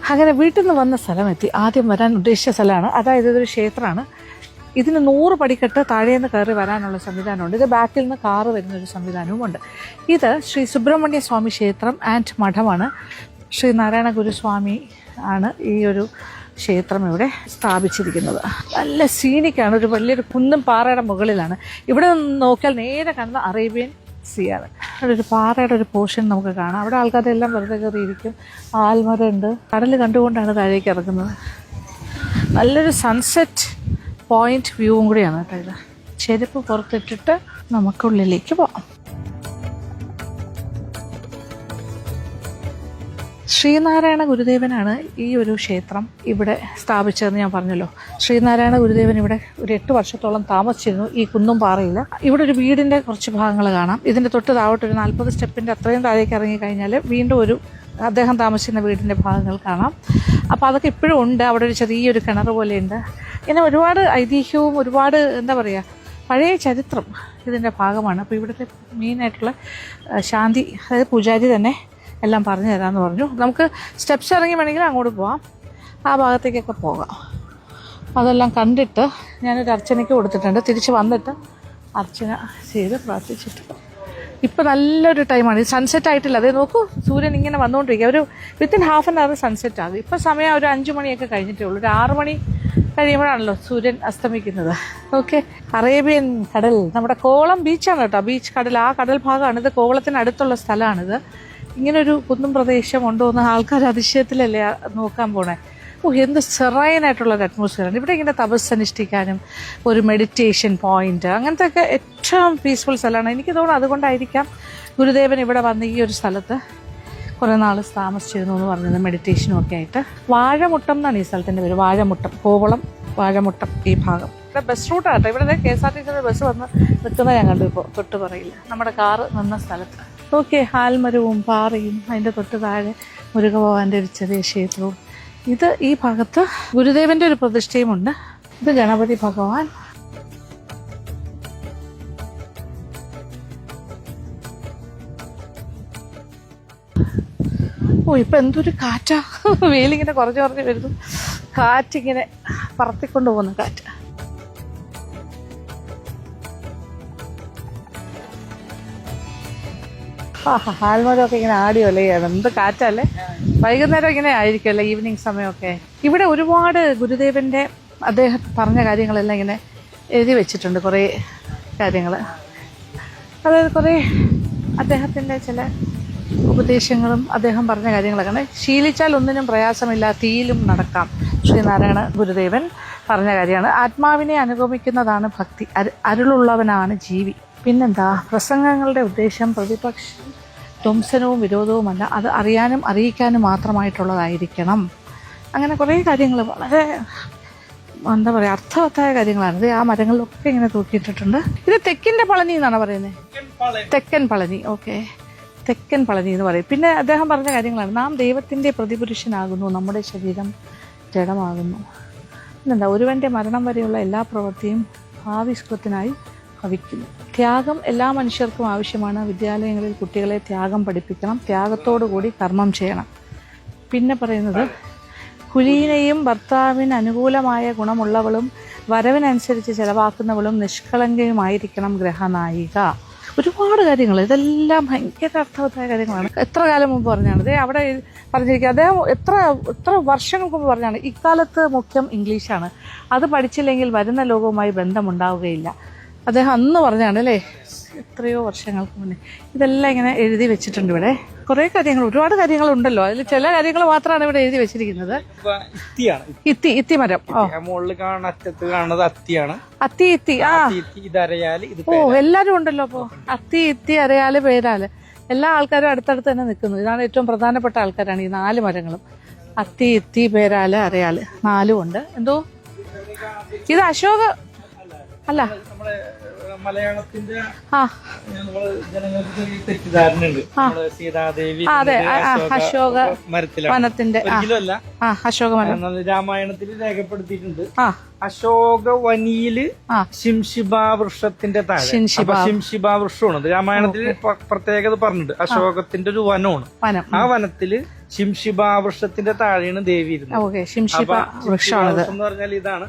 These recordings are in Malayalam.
അങ്ങനെ വീട്ടിൽ നിന്ന് വന്ന സ്ഥലമെത്തി. ആദ്യം വരാൻ ഉദ്ദേശിച്ച സ്ഥലമാണ്, അതായത് ഇതൊരു ക്ഷേത്രമാണ്. ഇതിന് 100 പടിക്കെട്ട് താഴേന്ന് കയറി വരാനുള്ള സംവിധാനമുണ്ട്. ഇത് ബാക്കിൽ നിന്ന് കാറ് വരുന്നൊരു സംവിധാനവുമുണ്ട്. ഇത് ശ്രീ സുബ്രഹ്മണ്യ സ്വാമി ക്ഷേത്രം ആൻഡ് മഠമാണ്. ശ്രീ നാരായണ ഗുരുസ്വാമി ആണ് ഈ ഒരു ക്ഷേത്രം ഇവിടെ സ്ഥാപിച്ചിരിക്കുന്നത്. നല്ല സീനിക്കാണ്, ഒരു വലിയൊരു കുന്നും പാറയുടെ മുകളിലാണ്. ഇവിടെ നിന്ന് നോക്കിയാൽ നേരെ കാണുന്ന അറേബ്യൻ സീയാണ്. അവിടെ ഒരു പാറയുടെ ഒരു പോർഷൻ നമുക്ക് കാണാം. അവിടെ ആൾക്കാരെല്ലാം വെറുതെ കയറിയിരിക്കും. ആൽമരമുണ്ട്. കടൽ കണ്ടുകൊണ്ടാണ് താഴേക്ക് ഇറങ്ങുന്നത്. നല്ലൊരു സൺസെറ്റ് പോയിന്റ് വ്യൂവും കൂടിയാണ് കേട്ടോ ഇത്. ചെരുപ്പ് പുറത്തിട്ടിട്ട് നമുക്കുള്ളിലേക്ക് പോകാം. ശ്രീനാരായണ ഗുരുദേവനാണ് ഈ ഒരു ക്ഷേത്രം ഇവിടെ സ്ഥാപിച്ചതെന്ന് ഞാൻ പറഞ്ഞല്ലോ. ശ്രീനാരായണ ഗുരുദേവൻ ഇവിടെ ഒരു 8 വർഷത്തോളം താമസിച്ചിരുന്നു ഈ കുന്നും പാറയിൽ. ഇവിടെ ഒരു വീടിൻ്റെ കുറച്ച് ഭാഗങ്ങൾ കാണാം. ഇതിൻ്റെ തൊട്ട് താഴോട്ട് ഒരു 40 സ്റ്റെപ്പിൻ്റെ അത്രയും താഴേക്ക് ഇറങ്ങിക്കഴിഞ്ഞാൽ വീണ്ടും ഒരു അദ്ദേഹം താമസിക്കുന്ന വീടിൻ്റെ ഭാഗങ്ങൾ കാണാം. അപ്പോൾ അതൊക്കെ ഇപ്പോഴും ഉണ്ട്. അവിടെ ഒരു ചെറിയൊരു കിണർ പോലെയുണ്ട്. ഇങ്ങനെ ഒരുപാട് ഐതിഹ്യവും ഒരുപാട് എന്താ പറയുക പഴയ ചരിത്രം ഇതിൻ്റെ ഭാഗമാണ്. അപ്പോൾ ഇവിടുത്തെ മെയിനായിട്ടുള്ള ശാന്തി, അതായത് പൂജാരി തന്നെ എല്ലാം പറഞ്ഞു തരാമെന്ന് പറഞ്ഞു. നമുക്ക് സ്റ്റെപ്സ് ഇറങ്ങി വേണമെങ്കിൽ അങ്ങോട്ട് പോവാം, ആ ഭാഗത്തേക്കൊക്കെ പോകാം. അതെല്ലാം കണ്ടിട്ട് ഞാനൊരു അർച്ചനയ്ക്ക് കൊടുത്തിട്ടുണ്ട്. തിരിച്ച് വന്നിട്ട് അർച്ചന ചെയ്ത് പ്രാർത്ഥിച്ചിട്ട് ഇപ്പം നല്ലൊരു ടൈമാണ്. ഇത് സൺസെറ്റ് ആയിട്ടില്ല. അതേ നോക്കൂ, സൂര്യൻ ഇങ്ങനെ വന്നുകൊണ്ടിരിക്കുക. ഒരു within half an hour sunset ആകും. ഇപ്പം സമയം ഒരു 5 മണിയൊക്കെ കഴിഞ്ഞിട്ടേ ഉള്ളൂ. ഒരു 6 മണി കഴിയുമ്പോഴാണല്ലോ സൂര്യൻ അസ്തമിക്കുന്നത്. ഓക്കെ, അറേബ്യൻ കടൽ, നമ്മുടെ കോവളം ബീച്ചാണ് കേട്ടോ. ബീച്ച് കടൽ, ആ കടൽ ഭാഗമാണ്. ഇത് കോവളത്തിന് അടുത്തുള്ള സ്ഥലമാണിത്. ഇങ്ങനൊരു കുന്നും പ്രദേശം ഉണ്ടോ എന്ന് ആൾക്കാർ അതിശയത്തിലല്ലേ നോക്കാൻ പോണേ. എന്ത് സെറൈനായിട്ടുള്ളൊരു അറ്റ്മോസ്ഫിയറാണ് ഇവിടെ. ഇങ്ങനെ തപസ്സനുഷ്ഠിക്കാനും ഒരു മെഡിറ്റേഷൻ പോയിന്റ് അങ്ങനത്തെ ഒക്കെ ഏറ്റവും പീസ്ഫുൾ സ്ഥലമാണ്. എനിക്ക് തോന്നുന്നു അതുകൊണ്ടായിരിക്കാം ഗുരുദേവൻ ഇവിടെ വന്ന് ഈ ഒരു സ്ഥലത്ത് കുറേ നാൾ താമസിച്ചിരുന്നു എന്ന് പറഞ്ഞത്, മെഡിറ്റേഷനും ഒക്കെ ആയിട്ട്. വാഴമുട്ടം എന്നാണ് ഈ സ്ഥലത്തിൻ്റെ പേര്. വാഴമുട്ടം, കോവളം വാഴമുട്ടം ഈ ഭാഗം. ഇവിടെ ബസ് റൂട്ടാണ്. ഇവിടെ KSRTC ബസ് വന്ന് നിൽക്കുന്നത് ഞാൻ കണ്ടു. ഇപ്പോൾ തൊട്ട് പറയില്ല നമ്മുടെ കാറ് നിന്ന സ്ഥലത്ത്. ഓക്കെ, ആൽമരവും പാറയും അതിൻ്റെ തൊട്ട് താഴെ മുരുകഭഗവാന്റെ ഒരു ചെറിയ ക്ഷേത്രവും. ഇത് ഈ ഭാഗത്ത് ഗുരുദേവന്റെ ഒരു പ്രതിഷ്ഠയുമുണ്ട്. ഇത് ഗണപതി ഭഗവാൻ. ഇപ്പൊ എന്തൊരു കാറ്റാ. വെയിലിങ്ങനെ കുറഞ്ഞു വരുന്നു. കാറ്റിങ്ങനെ പറത്തിക്കൊണ്ട് പോകുന്നു കാറ്റ്. ആൽമരമൊക്കെ ഇങ്ങനെ ആടിയല്ലേ, എന്ത് കാറ്റല്ലേ. വൈകുന്നേരം ഇങ്ങനെ ആയിരിക്കുമല്ലേ, ഈവനിങ് സമയമൊക്കെ. ഇവിടെ ഒരുപാട് ഗുരുദേവന്റെ അദ്ദേഹം പറഞ്ഞ കാര്യങ്ങളെല്ലാം ഇങ്ങനെ എഴുതി വെച്ചിട്ടുണ്ട്. കുറേ കാര്യങ്ങൾ, അതായത് കുറേ അദ്ദേഹത്തിൻ്റെ ചില ഉപദേശങ്ങളും അദ്ദേഹം പറഞ്ഞ കാര്യങ്ങളൊക്കെ. ശീലിച്ചാൽ ഒന്നിനും പ്രയാസമില്ല, തീയിലും നടക്കാം, ശ്രീനാരായണ ഗുരുദേവൻ പറഞ്ഞ കാര്യമാണ്. ആത്മാവിനെ അനുഗമിക്കുന്നതാണ് ഭക്തി, അരുളുള്ളവനാണ് ജീവി. പിന്നെന്താ, പ്രസംഗങ്ങളുടെ ഉദ്ദേശം പ്രതിപക്ഷം ധ്വംസനവും വിരോധവുമല്ല, അത് അറിയാനും അറിയിക്കാനും മാത്രമായിട്ടുള്ളതായിരിക്കണം. അങ്ങനെ കുറേ കാര്യങ്ങൾ വളരെ എന്താ പറയുക അർത്ഥവത്തായ കാര്യങ്ങളാണ്. ആ മരങ്ങളിലൊക്കെ ഇങ്ങനെ തൂക്കിയിട്ടിട്ടുണ്ട്. ഇത് തെക്കിൻ്റെ പളനി എന്നാണ് പറയുന്നത്. തെക്കൻ പളനി. ഓക്കെ, തെക്കൻ പളനി എന്ന് പറയും. പിന്നെ അദ്ദേഹം പറഞ്ഞ കാര്യങ്ങളാണ്. നാം ദൈവത്തിൻ്റെ പ്രതിപുരുഷനാകുന്നു, നമ്മുടെ ശരീരം ജഡമാകുന്നു. പിന്നെന്താ, ഒരുവൻ്റെ മരണം വരെയുള്ള എല്ലാ പ്രവൃത്തിയും ഭാവി സുഖത്തിനായി ഭവിക്കുന്നു. ത്യാഗം എല്ലാ മനുഷ്യർക്കും ആവശ്യമാണ്. വിദ്യാലയങ്ങളിൽ കുട്ടികളെ ത്യാഗം പഠിപ്പിക്കണം, ത്യാഗത്തോടു കൂടി കർമ്മം ചെയ്യണം. പിന്നെ പറയുന്നത്, കുലീനയും ഭർത്താവിന് അനുകൂലമായ ഗുണമുള്ളവളും വരവിനനുസരിച്ച് ചെലവാക്കുന്നവളും നിഷ്കളങ്കയുമായിരിക്കണം ഗ്രഹനായിക. ഒരുപാട് കാര്യങ്ങൾ, ഇതെല്ലാം ഭയങ്കര അർത്ഥവത്തായ കാര്യങ്ങളാണ്. എത്ര കാലം മുമ്പ് പറഞ്ഞാണ് ഇത് അവിടെ പറഞ്ഞിരിക്കുക. അദ്ദേഹം എത്ര വർഷങ്ങൾക്ക് മുമ്പ് പറഞ്ഞാണ്. ഇക്കാലത്ത് മുഖ്യം ഇംഗ്ലീഷാണ്, അത് പഠിച്ചില്ലെങ്കിൽ വരുന്ന ലോകവുമായി ബന്ധമുണ്ടാവുകയില്ല. അദ്ദേഹം അന്ന് പറഞ്ഞാണ് അല്ലേ, എത്രയോ വർഷങ്ങൾക്ക് മുന്നേ. ഇതെല്ലാം ഇങ്ങനെ എഴുതി വെച്ചിട്ടുണ്ട് ഇവിടെ. കുറേ കാര്യങ്ങൾ, ഒരുപാട് കാര്യങ്ങളുണ്ടല്ലോ. അതിൽ ചില കാര്യങ്ങൾ മാത്രമാണ് ഇവിടെ എഴുതി വെച്ചിരിക്കുന്നത്. ഇത്തി മരം. എല്ലാരും ഉണ്ടല്ലോ. അപ്പോ ഇത്തി അരയാല് പേരാല് എല്ലാ ആൾക്കാരും അടുത്തടുത്ത് തന്നെ നിൽക്കുന്നു. ഇതാണ് ഏറ്റവും പ്രധാനപ്പെട്ട ആൾക്കാരാണ് ഈ 4 മരങ്ങളും. ഇത്തി പേരാല് അരയാല് 4 ഉണ്ട്. എന്തോ ഇത് അശോക അല്ല, മലയാളത്തിന്റെ ജനങ്ങൾക്ക് തെറ്റിദ്ധാരണയുണ്ട്. സീതാദേവി അശോക വനത്തിന്റെ അശോക വനം രാമായണത്തിൽ രേഖപ്പെടുത്തിയിട്ടുണ്ട്. അശോകവനിയില് ശിംശിബാ വൃക്ഷത്തിന്റെ താഴെ ശിംശിബാ വൃക്ഷമാണ്. രാമായണത്തിൽ പ്രത്യേകത പറഞ്ഞിട്ടുണ്ട്. അശോകത്തിന്റെ ഒരു വനമാണ്. ആ വനത്തില് ശിംശിബ വൃക്ഷത്തിന്റെ താഴെയാണ് ദേവി ഇരുന്നത്. ഓക്കെ, ശിംശിബ വൃക്ഷമാണത് എന്ന് പറഞ്ഞാൽ ഇതാണ്.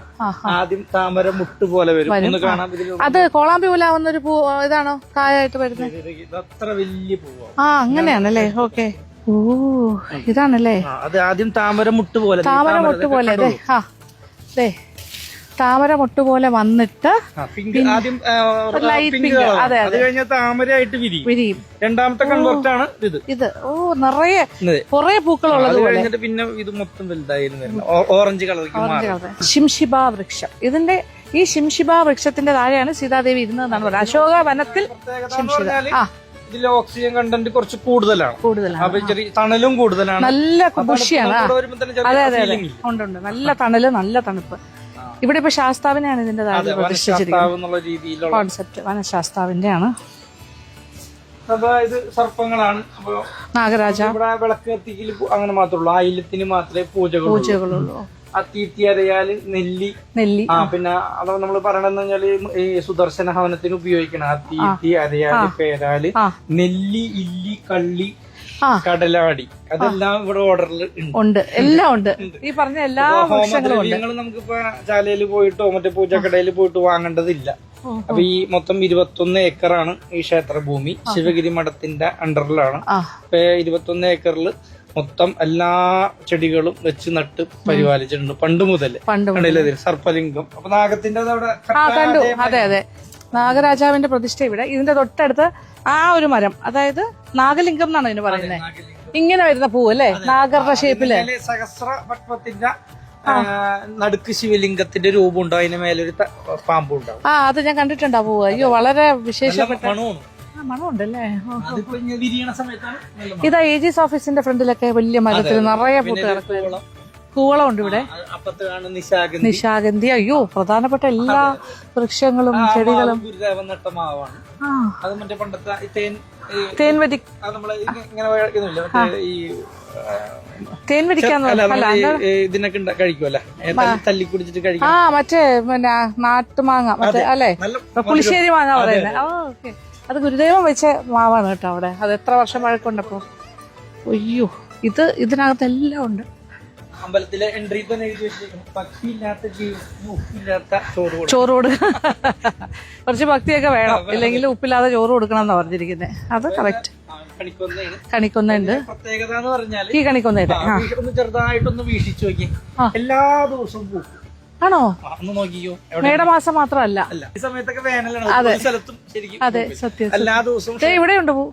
ആദ്യം താമര മുട്ട് പോലെ വരും. ഒന്ന് കാണാം. അത് കോളാമ്പി പോലാവുന്ന ഒരു പൂ ഇതാണോ കായായിട്ട് വരുന്നത്? ഇത് അത്ര വലിയ പൂവാണ്. അങ്ങനെയാണല്ലേ. ഓക്കെ. ഓ, ഇതാണല്ലേ. അത് ആദ്യം താമര മുട്ട് പോലെ. താമര മുട്ട് പോലെ. താമര മുട്ട് പോലെ വന്നിട്ട് ആദ്യം അത് കഴിഞ്ഞ താമരയായിട്ട് വിരിയും. രണ്ടാമത്തെ കൺവെർട്ട് ആണ് ഇത്. ഓ, നിറയെ കുറെ പൂക്കളുള്ളത് കഴിഞ്ഞിട്ട് പിന്നെ ഇത് മൊത്തം വലുതായിരുന്നു. ഓറഞ്ച് കളർ ശിംശിബ വൃക്ഷം. ഈ ശിംശിബ വൃക്ഷത്തിന്റെ താഴെയാണ് സീതാദേവി ഇരുന്നതെന്നാണ് പറയുന്നത്. അശോക വനത്തിൽ ഇതിൽ ഓക്സിജൻ കണ്ടന്റ് കുറച്ച് കൂടുതലാണ്. അപ്പൊ ചെറിയ തണലും കൂടുതലാണ്. നല്ല ബുഷിയാണ്. അതെ, ഉണ്ട്. നല്ല തണല്, നല്ല തണുപ്പ്. ഇവിടെ ഇപ്പൊ ശാസ്താവിനെയാണ് ഇതിന്റെ പ്രതിഷ്ഠിച്ചിരിക്കുന്നത്. കോൺസെപ്റ്റ് വനശാസ്താവിന്റെ ആണ്. അതായത് സർപ്പങ്ങളാണ്. നാഗരാജ. ഇവിടെ വിളക്ക് കത്തിക്കൽ അങ്ങനെ മാത്രമേ ആയില്യത്തിന് മാത്രമേ പൂജകളുള്ളൂ. അത്തീത്തി അരയാല്, നെല്ലി. പിന്നെ അത് നമ്മൾ പറയണെന്ന് വെച്ചാല് ഈ സുദർശന ഹവനത്തിന് ഉപയോഗിക്കണം. അത്തീത്തി അരയാല്, പേരാല്, നെല്ലി, ഇല്ലി, കള്ളി, കടലാടി, അതെല്ലാം ഇവിടെ ഓർഡറിൽ ഉണ്ട്. എല്ലാം ഉണ്ട്. ഈ പറഞ്ഞ എല്ലാ ഹോമദ്രവ്യങ്ങളും നമുക്കിപ്പോ ശാലയിൽ പോയിട്ടോ മറ്റേ പൂജക്കടയിൽ പോയിട്ട് വാങ്ങേണ്ടതില്ല. അപ്പൊ ഈ മൊത്തം 21 ഏക്കറാണ് ഈ ക്ഷേത്രഭൂമി. ശിവഗിരി മഠത്തിന്റെ അണ്ടറിലാണ്. 21 ഏക്കറിൽ മൊത്തം എല്ലാ ചെടികളും വെച്ച് നട്ട് പരിപാലിച്ചിട്ടുണ്ട് പണ്ട് മുതൽ. സർപ്പലിംഗം. അപ്പൊ നാഗത്തിന്റെ കണ്ടു. അതെ, നാഗരാജാവിന്റെ പ്രതിഷ്ഠ ഇവിടെ. ഇതിന്റെ തൊട്ടടുത്ത് ആ ഒരു മരം, അതായത് നാഗലിംഗം എന്നാണ് ഇതിന് പറയുന്നത്. ഇങ്ങനെ വരുന്ന പൂ അല്ലേ, നാഗരുടെ ഷേപ്പില്. സഹസ്രപത്മത്തിന്റെ നടുക്ക് ശിവലിംഗത്തിന്റെ രൂപം ഉണ്ടാവും. അതിന് മേലൊരു പാമ്പ് ഉണ്ടാവും. അത് ഞാൻ കണ്ടിട്ടുണ്ട് ആ പൂവ്. അയ്യോ, വളരെ വിശേഷപ്പെട്ട മണമുണ്ടല്ലേ. ഇതാ ഏജീസ് ഓഫീസിന്റെ ഫ്രണ്ടിലൊക്കെ വലിയ മരത്തിൽ നിറയെ പൂത്ത് കിടക്കുക. കൂവളമുണ്ട് ഇവിടെ. നിശാഗന്ധി. അയ്യോ, പ്രധാനപ്പെട്ട എല്ലാ വൃക്ഷങ്ങളും ചെടികളും. തേൻ ഇതിനൊക്കെ കഴിക്കുമല്ലേ, തല്ലി കുടിച്ചിട്ട് കഴിക്കും. മറ്റേ പിന്നെ നാട്ടുമാങ്ങ, മറ്റേ അല്ലെ, പുളിശ്ശേരി മാങ്ങ പറയുന്നത്. ഓക്കെ, അത് ഗുരുദേവൻ വെച്ച മാവാണ് കേട്ടോ അവിടെ. അത് എത്ര വർഷം പഴക്കമുണ്ടപ്പോ. അയ്യോ, ഇതിനകത്ത് എല്ലാം ഉണ്ട്. അമ്പലത്തിലെ എൻട്രി തന്നെ എഴുതി വെച്ചിരിക്കുന്നു, ഭക്തിയില്ലാത്ത ജീവിതത്തിന് ഉപ്പില്ലാത്ത ചോറ് കൊടുക്കണം. കുറച്ച് ഭക്തിയൊക്കെ വേണം, ഇല്ലെങ്കിൽ ഉപ്പില്ലാതെ ചോറ് കൊടുക്കണം എന്നാ പറഞ്ഞിരിക്കുന്നത്. അത് കറക്റ്റ്. കണിക്കൊന്നുണ്ട്. പ്രത്യേകത എന്ന് പറഞ്ഞാൽ ഈ കണിക്കൊന്നേറ്റ് ചെറുതായിട്ടൊന്ന് വീക്ഷിച്ചു നോക്കി. എല്ലാ ദിവസവും പൂക്കും. ആണോ? ഒന്ന് നോക്കിയോ. മേടമാസം മാത്രമല്ല, ഈ സമയത്തൊക്കെ വേനലാണ്. സ്ഥലത്തും ശരിക്കും. അതെ, സത്യം. എല്ലാ ദിവസവും ഇവിടെ ഉണ്ട് പൂ.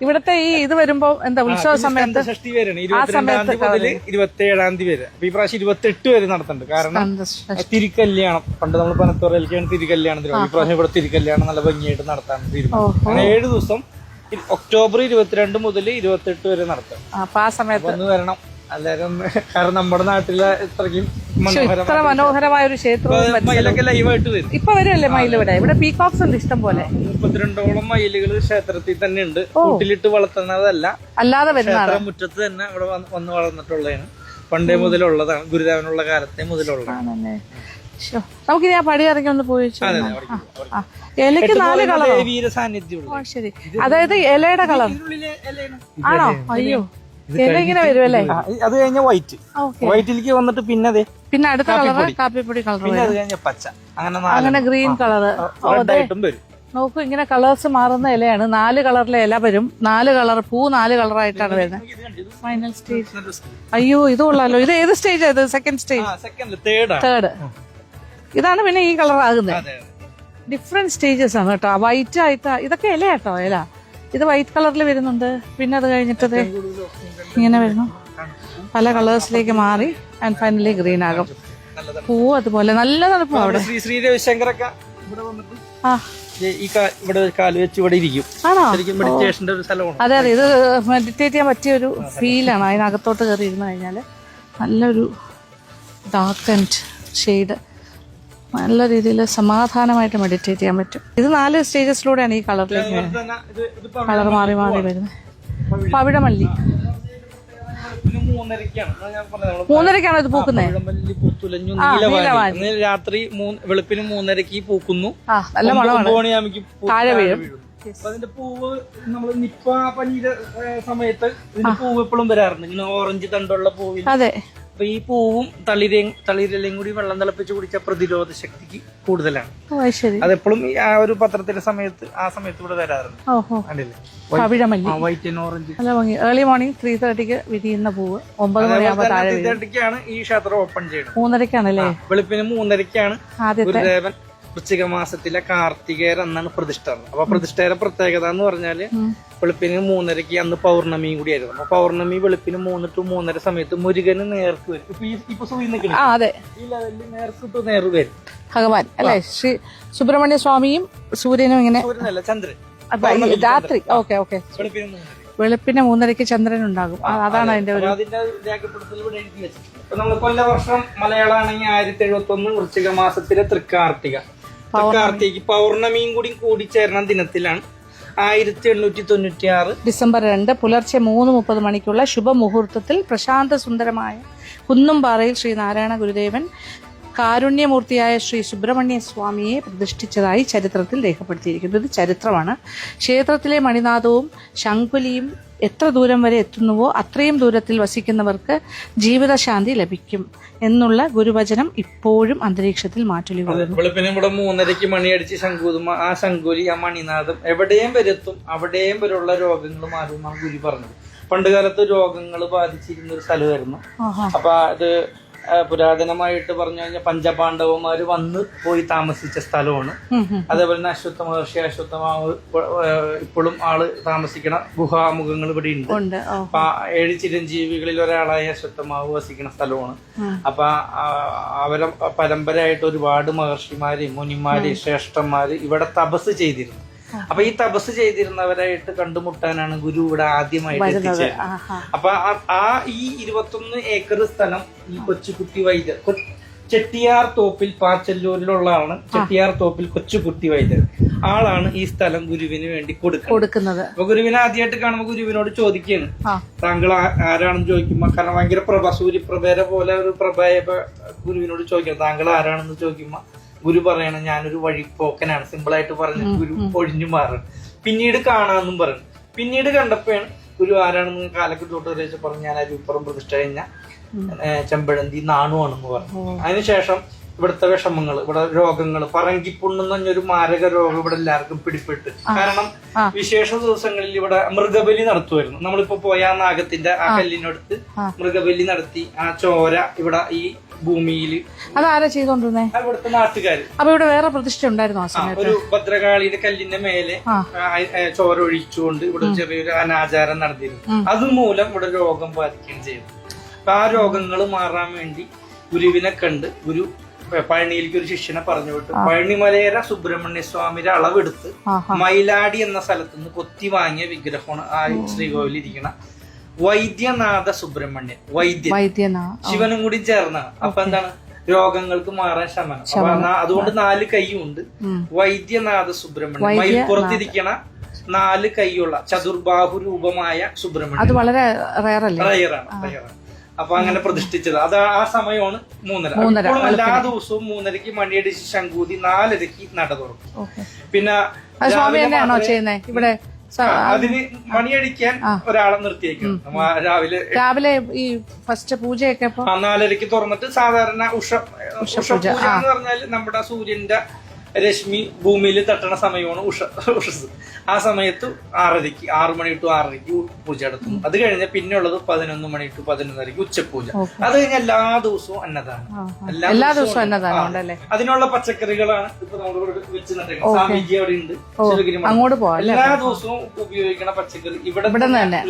ഇവിടത്തെ ഈ ഇത് വരുമ്പോ എന്താ ഉത്സവ സമയത്ത് ഷഷ്ടി വരെയാണ്. 22-ാം തീയതി മുതൽ 27-ാം തീയതി വരെ. അപ്പൊ ഈ പ്രാവശ്യം 28 വരെ നടത്തുന്നുണ്ട്. കാരണം തിരുക്കല്യാണം, പണ്ട് നമ്മൾ പനത്തോറയിലേക്കാണ് തിരുക്കല്യാണത്തിന്. ഈ പ്രാവശ്യം ഇവിടെ തിരുക്കല്യാണം നല്ല ഭംഗിയായിട്ട് നടത്താൻ തീരുമാനം. അങ്ങനെ 7 ദിവസം ഒക്ടോബർ 22 മുതൽ 28 വരെ നടത്തും. അപ്പൊ ആ സമയത്ത് ഒന്ന് വരണം എല്ലാരും. കാരണം നമ്മുടെ നാട്ടിലെ ഇത്രയും മനോഹരമായ ഒരു ക്ഷേത്രവും മയിലൊക്കെ ലൈവായിട്ട് വരും. ഇപ്പൊ വരുമല്ലേ മയിൽ? ഇവിടെ പീകോക്സ് ഉണ്ട് ഇഷ്ടം പോലെ. 32ഓളം മയിലുകൾ ക്ഷേത്രത്തിൽ തന്നെ ഉണ്ട്. കൂട്ടിലിട്ട് വളർത്തുന്നതല്ല, അല്ലാതെ ക്ഷേത്ര മുറ്റത്ത് തന്നെ ഇവിടെ വന്ന് വളർന്നിട്ടുള്ളതാണ്. പണ്ടേ മുതലുള്ളതാണ്. ഗുരുദേവനുള്ള കാലത്തെ മുതലുള്ളതാണ്. നമുക്കിനി ആ പടി ഇറങ്ങി ഒന്ന് പോയി. ഇലയ്ക്ക് 4 കളർ സാന്നിധ്യം. ശരി, അതായത് ഇലയുടെ കളർ ആണോ? അയ്യോ, ഇല ഇങ്ങനെ വരുമല്ലേ. അത് കഴിഞ്ഞ വൈറ്റിലേക്ക് വന്നിട്ട് പിന്നെ അടുത്ത കളർ കാപ്പിപ്പൊടി കളർ, അത് കഴിഞ്ഞ പച്ച, അങ്ങനെ ഗ്രീൻ കളർ. നോക്കൂ, ഇങ്ങനെ കളേഴ്സ് മാറുന്ന ഇലയാണ്. 4 കളറിലെ ഇല വരും. 4 കളർ പൂ 4 കളറായിട്ടാണ് വരുന്നത്. Final stage. അയ്യോ, ഇത് കൊള്ളാലോ. ഇത് ഏത് സ്റ്റേജ് ആയത്? Second stage, third. ഇതാണ് പിന്നെ ഈ കളർ ആകുന്നത്. ഡിഫറെന്റ് സ്റ്റേജസ് ആണ് കേട്ടോ. വൈറ്റ് ആയിട്ട് ഇതൊക്കെ ഇല കേട്ടോ, ഇല. ഇത് വൈറ്റ് കളറിൽ വരുന്നുണ്ട്. പിന്നെ അത് കഴിഞ്ഞിട്ടത് ഇങ്ങനെ വരുന്നു, പല കളേഴ്സിലേക്ക് മാറി ആൻഡ് ഫൈനലി ഗ്രീൻ ആകും. പൂ അതുപോലെ നല്ല തണുപ്പ് അവിടെ. ശ്രീ രവിശങ്കറൊക്കെ ഇവിടെ കാല് വെച്ച് ഇവിടെ ഇരിക്കും. ആണോ? മെഡിറ്റേഷന്റെ ഒരു സ്ഥലമാണ്. അതെ, ഇത് മെഡിറ്റേറ്റ് ചെയ്യാൻ പറ്റിയ ഒരു ഫീലാണ്. അതിനകത്തോട്ട് കയറി ഇരുന്ന് കഴിഞ്ഞാല് നല്ലൊരു ഡാർക്ക് ആൻഡ് ഷെയ്ഡ്, നല്ല രീതിയിൽ സമാധാനമായിട്ട് മെഡിറ്റേറ്റ് ചെയ്യാൻ പറ്റും. ഇത് 4 സ്റ്റേജസിലൂടെയാണ് ഈ കളറിലേക്ക് കളർ മാറി മാറി വരുന്നത്. പവിഴമല്ലി 3:30-ാണോ ഇത് പൂക്കുന്നത്? രാത്രി വെളുപ്പിന് 3:30 പൂക്കുന്നു. നല്ല മണമാണ്. താഴെ വീഴും. അപ്പൊ അതിന്റെ പൂവ് നമ്മൾ നിപ്പ പനിയുടെ സമയത്ത് ഇതിന്റെ പൂവ് എപ്പോഴും വരാറുണ്ട്, ഇങ്ങനെ ഓറഞ്ച് തണ്ടുള്ള പൂവിൽ. അതെ. അപ്പൊ ഈ പൂവും തളിരിലയും കൂടി വെള്ളം തിളപ്പിച്ച് കുടിച്ച പ്രതിരോധ ശക്തിക്ക് കൂടുതലാണ്. അതെപ്പോഴും ആ ഒരു പത്രത്തിന്റെ സമയത്ത് ആ സമയത്ത് ഇവിടെ വരാറുണ്ട്. White and orange. Early morning 3:30 വിരിയുന്ന പൂവ് 9:30 ഈ ക്ഷേത്രം ഓപ്പൺ ചെയ്യുന്നത്. 3:30 വെളുപ്പിന് 3:30 ഗുരുദേവൻ വൃശ്ചിക മാസത്തിലെ കാർത്തികേയർ എന്നാണ് പ്രതിഷ്ഠ. അപ്പൊ പ്രതിഷ്ഠയുടെ പ്രത്യേകത എന്ന് പറഞ്ഞാല് വെളുപ്പിന് 3:30 അന്ന് പൗർണമിയും കൂടി ആയിരുന്നു. അപ്പൊ പൗർണമി വെളുപ്പിന് 3 to 3:30 സമയത്ത് മുരുകന് നേർക്ക് വരും. ഇപ്പൊ സൂര്യൻ നിൽക്കണം ഈ ലെവലിൽ നേർക്ക് ടു നേർ വരും ഭഗവാൻ അല്ലെ. ശ്രീ സുബ്രഹ്മണ്യ സ്വാമിയും സൂര്യനും ഇങ്ങനെ. സൂര്യനല്ല, ചന്ദ്രൻ. രാത്രി. ഓക്കെ. വെളുപ്പിന് 3:30 ചന്ദ്രൻ ഉണ്ടാകും. അതാണ് അതിന്റെ ഒരു രേഖപ്പെടുത്തൽ ഇവിടെ എഴുതി വെച്ചിട്ടുണ്ട്. നമ്മൾ കൊല്ലവർഷം മലയാളമാണെങ്കിൽ 1071 വൃശ്ചിക മാസത്തിലെ തൃക്കാർത്തിക പൗർണമിയും കൂടി കൂടിച്ചേർന്ന ദിനത്തിലാണ് 1896 ഡിസംബർ 2 പുലർച്ചെ 3:30 മണിക്കുള്ള ശുഭമുഹൂർത്തത്തിൽ പ്രശാന്ത സുന്ദരമായ കുന്നുംപാറയിൽ ശ്രീ നാരായണ ഗുരുദേവൻ കാരുണ്യമൂർത്തിയായ ശ്രീ സുബ്രഹ്മണ്യ സ്വാമിയെ പ്രതിഷ്ഠിച്ചതായി ചരിത്രത്തിൽ രേഖപ്പെടുത്തിയിരിക്കുന്നു. ഇത് ചരിത്രമാണ്. ക്ഷേത്രത്തിലെ മണിനാഥവും ശംഖുലിയും എത്ര ദൂരം വരെ എത്തുന്നുവോ അത്രയും ദൂരത്തിൽ വസിക്കുന്നവർക്ക് ജീവിതശാന്തി ലഭിക്കും എന്നുള്ള ഗുരുവചനം ഇപ്പോഴും അന്തരീക്ഷത്തിൽ മാറ്റൊലി കൊള്ളുന്നു. വെളുപ്പിന് ഇവിടെ 3:30 മണിയടിച്ച് ശംഖുതും ആ ശംഖുലി ആ മണിനാഥം എവിടെയും വരെത്തും, അവിടെയും വരെയുള്ള രോഗങ്ങൾ മാറും ആ ഗുരു പറഞ്ഞത്. പണ്ടുകാലത്ത് രോഗങ്ങൾ ബാധിച്ചിരുന്ന ഒരു സ്ഥലമായിരുന്നു. അപ്പൊ അത് പുരാതനമായിട്ട് പറഞ്ഞു കഴിഞ്ഞാൽ പഞ്ചപാണ്ഡവന്മാര് വന്ന് പോയി താമസിച്ച സ്ഥലമാണ്. അതേപോലെ തന്നെ അശ്വത്ഥ മഹർഷി, അശ്വത്ഥമാവ് ഇപ്പോഴും ആള് താമസിക്കണ ഗുഹാമുഖങ്ങൾ ഇവിടെ ഉണ്ട്. അപ്പൊ 7 ചിരഞ്ജീവികളിൽ ഒരാളായ അശ്വത്ഥമാവ് വസിക്കുന്ന സ്ഥലമാണ്. അപ്പൊ അവരെ പരമ്പരയായിട്ട് ഒരുപാട് മഹർഷിമാര്, മുനിമാര്, ശ്രേഷ്ഠന്മാര് ഇവിടെ തപസ് ചെയ്തിരുന്നു. അപ്പൊ ഈ തപസ് ചെയ്തിരുന്നവരായിട്ട് കണ്ടുമുട്ടാനാണ് ഗുരു ഇവിടെ ആദ്യമായിട്ട് എത്തിച്ചേരുന്നത്. അപ്പൊ ഈ 21 ഏക്കർ സ്ഥലം ഈ കൊച്ചുകുട്ടി വൈദ്യർ ചെട്ടിയാർ തോപ്പിൽ പാച്ചല്ലൂരിലുള്ളതാണ്. ചെട്ടിയാർ തോപ്പിൽ കൊച്ചുകുട്ടി വൈദ്യർ ആളാണ് ഈ സ്ഥലം ഗുരുവിന് വേണ്ടി കൊടുക്കുന്നത്. അപ്പൊ ഗുരുവിനെ ആദ്യമായിട്ട് കാണുമ്പോൾ ഗുരുവിനോട് ചോദിക്കുകയാണ്, താങ്കൾ ആരാണെന്ന് ചോദിക്കുമ്പോ, കാരണം ഭയങ്കര പ്രഭ, സൂര്യപ്രഭേരെ പോലെ ഒരു പ്രഭയെ ഗുരുവിനോട് ചോദിക്കണം, താങ്കൾ ആരാണെന്ന് ചോദിക്കുമ്പോ ഗുരു പറയണം, ഞാനൊരു വഴിപ്പോക്കനാണ്. സിമ്പിളായിട്ട് പറഞ്ഞു ഗുരു ഒഴിഞ്ഞു മാറണം. പിന്നീട് കാണാമെന്നും പറഞ്ഞു. പിന്നീട് കണ്ടപ്പോഴാണ് ഗുരു ആരാണെന്ന് കാലൊക്കെ തൊട്ട് പറഞ്ഞു, ഞാൻ അരൂപ്പുറം പ്രതിഷ്ഠ കഴിഞ്ഞ ചെമ്പഴന്തി നാണുവാണെന്ന് പറഞ്ഞു. അതിനുശേഷം ഇവിടുത്തെ വിഷമങ്ങൾ, ഇവിടെ രോഗങ്ങൾ, പറങ്കിപ്പുണ്ണെന്ന് പറഞ്ഞൊരു മാരക രോഗം ഇവിടെ എല്ലാവർക്കും പിടിപെട്ട്. കാരണം വിശേഷ ദിവസങ്ങളിൽ ഇവിടെ മൃഗബലി നടത്തുമായിരുന്നു. നമ്മളിപ്പോ പോയ ആ നാഗത്തിന്റെ ആ കല്ലിനടുത്ത് മൃഗബലി നടത്തി ആ ചോര ഇവിടെ ഈ ഭൂമിയിൽ അതാരാ ചെയ്തോണ്ടിരുന്നേ? ഇവിടുത്തെ നാട്ടുകാര്. അപ്പൊ ഇവിടെ വേറെ പ്രതിഷ്ഠ ഉണ്ടായിരുന്നു ആ സമയത്ത്? ഒരു ഭദ്രകാളിയുടെ കല്ലിന്റെ മേലെ ചോര ഒഴിച്ചുകൊണ്ട് ഇവിടെ ചെറിയൊരു അനാചാരം നടത്തിയിരുന്നു. അതുമൂലം ഇവിടെ രോഗം ബാധിക്കുകയും ചെയ്തു. അപ്പൊ ആ രോഗങ്ങൾ മാറാൻ വേണ്ടി ഗുരുവിനെ കണ്ട് ഗുരു പഴനിയിലേക്ക് ഒരു ശിഷ്യനെ പറഞ്ഞു വിട്ടു. പഴനിമലയര സുബ്രഹ്മണ്യ സ്വാമിയുടെ അളവെടുത്ത് മയിലാടി എന്ന സ്ഥലത്ത് നിന്ന് കൊത്തി വാങ്ങിയ വിഗ്രഹമാണ് ആ ശ്രീകോവിൽ ഇരിക്കണ വൈദ്യനാഥ സുബ്രഹ്മണ്യൻ. വൈദ്യൻ ശിവനും കൂടി ചേർന്നാണ്. അപ്പൊ എന്താണ്, രോഗങ്ങൾക്ക് മാറാൻ ശമനം. അപ്പൊ അതുകൊണ്ട് 4 കൈയും ഉണ്ട്. വൈദ്യനാഥ സുബ്രഹ്മണ്യൻ, മയിൽപ്പുറത്തിരിക്കണ 4 കൈയുള്ള ചതുർബാഹു രൂപമായ സുബ്രഹ്മണ്യൻ. അത് വളരെ റയറാണ്. അപ്പൊ അങ്ങനെ പ്രതിഷ്ഠിച്ചത് അത് ആ സമയമാണ് 3:30. എല്ലാ ദിവസവും 3:30 മണിയടിച്ച് ശംഖൂതി 4:30 നട തുറക്കും. പിന്നെ അതിന് മണിയടിക്കാൻ ഒരാളെ നിർത്തിയേക്കും. രാവിലെ ഈ ഫസ്റ്റ് പൂജയൊക്കെ 4:30 തുറന്നിട്ട് സാധാരണ ഉഷ പൂജ എന്ന് പറഞ്ഞാൽ നമ്മുടെ സൂര്യന്റെ രശ്മി ഭൂമിയിൽ തട്ടണ സമയമാണ് ഉഷസ്. ആ സമയത്ത് 6 മണി ടു 6:30 പൂജ നടത്തും. അത് കഴിഞ്ഞ പിന്നെ ഉള്ളത് 11 മണി ടു 11:30 ഉച്ചപൂജ. അത് കഴിഞ്ഞ എല്ലാ ദിവസവും അന്നദാനം. എല്ലാ ദിവസവും അന്നദാനം. അതിനുള്ള പച്ചക്കറികളാണ് ഇപ്പൊ നമ്മൾ വെച്ച് നട്ടേക്കുന്നത്. സ്വാമിജി അവിടെ ഉണ്ട്. എല്ലാ ദിവസവും ഉപയോഗിക്കുന്ന പച്ചക്കറി ഇവിടെ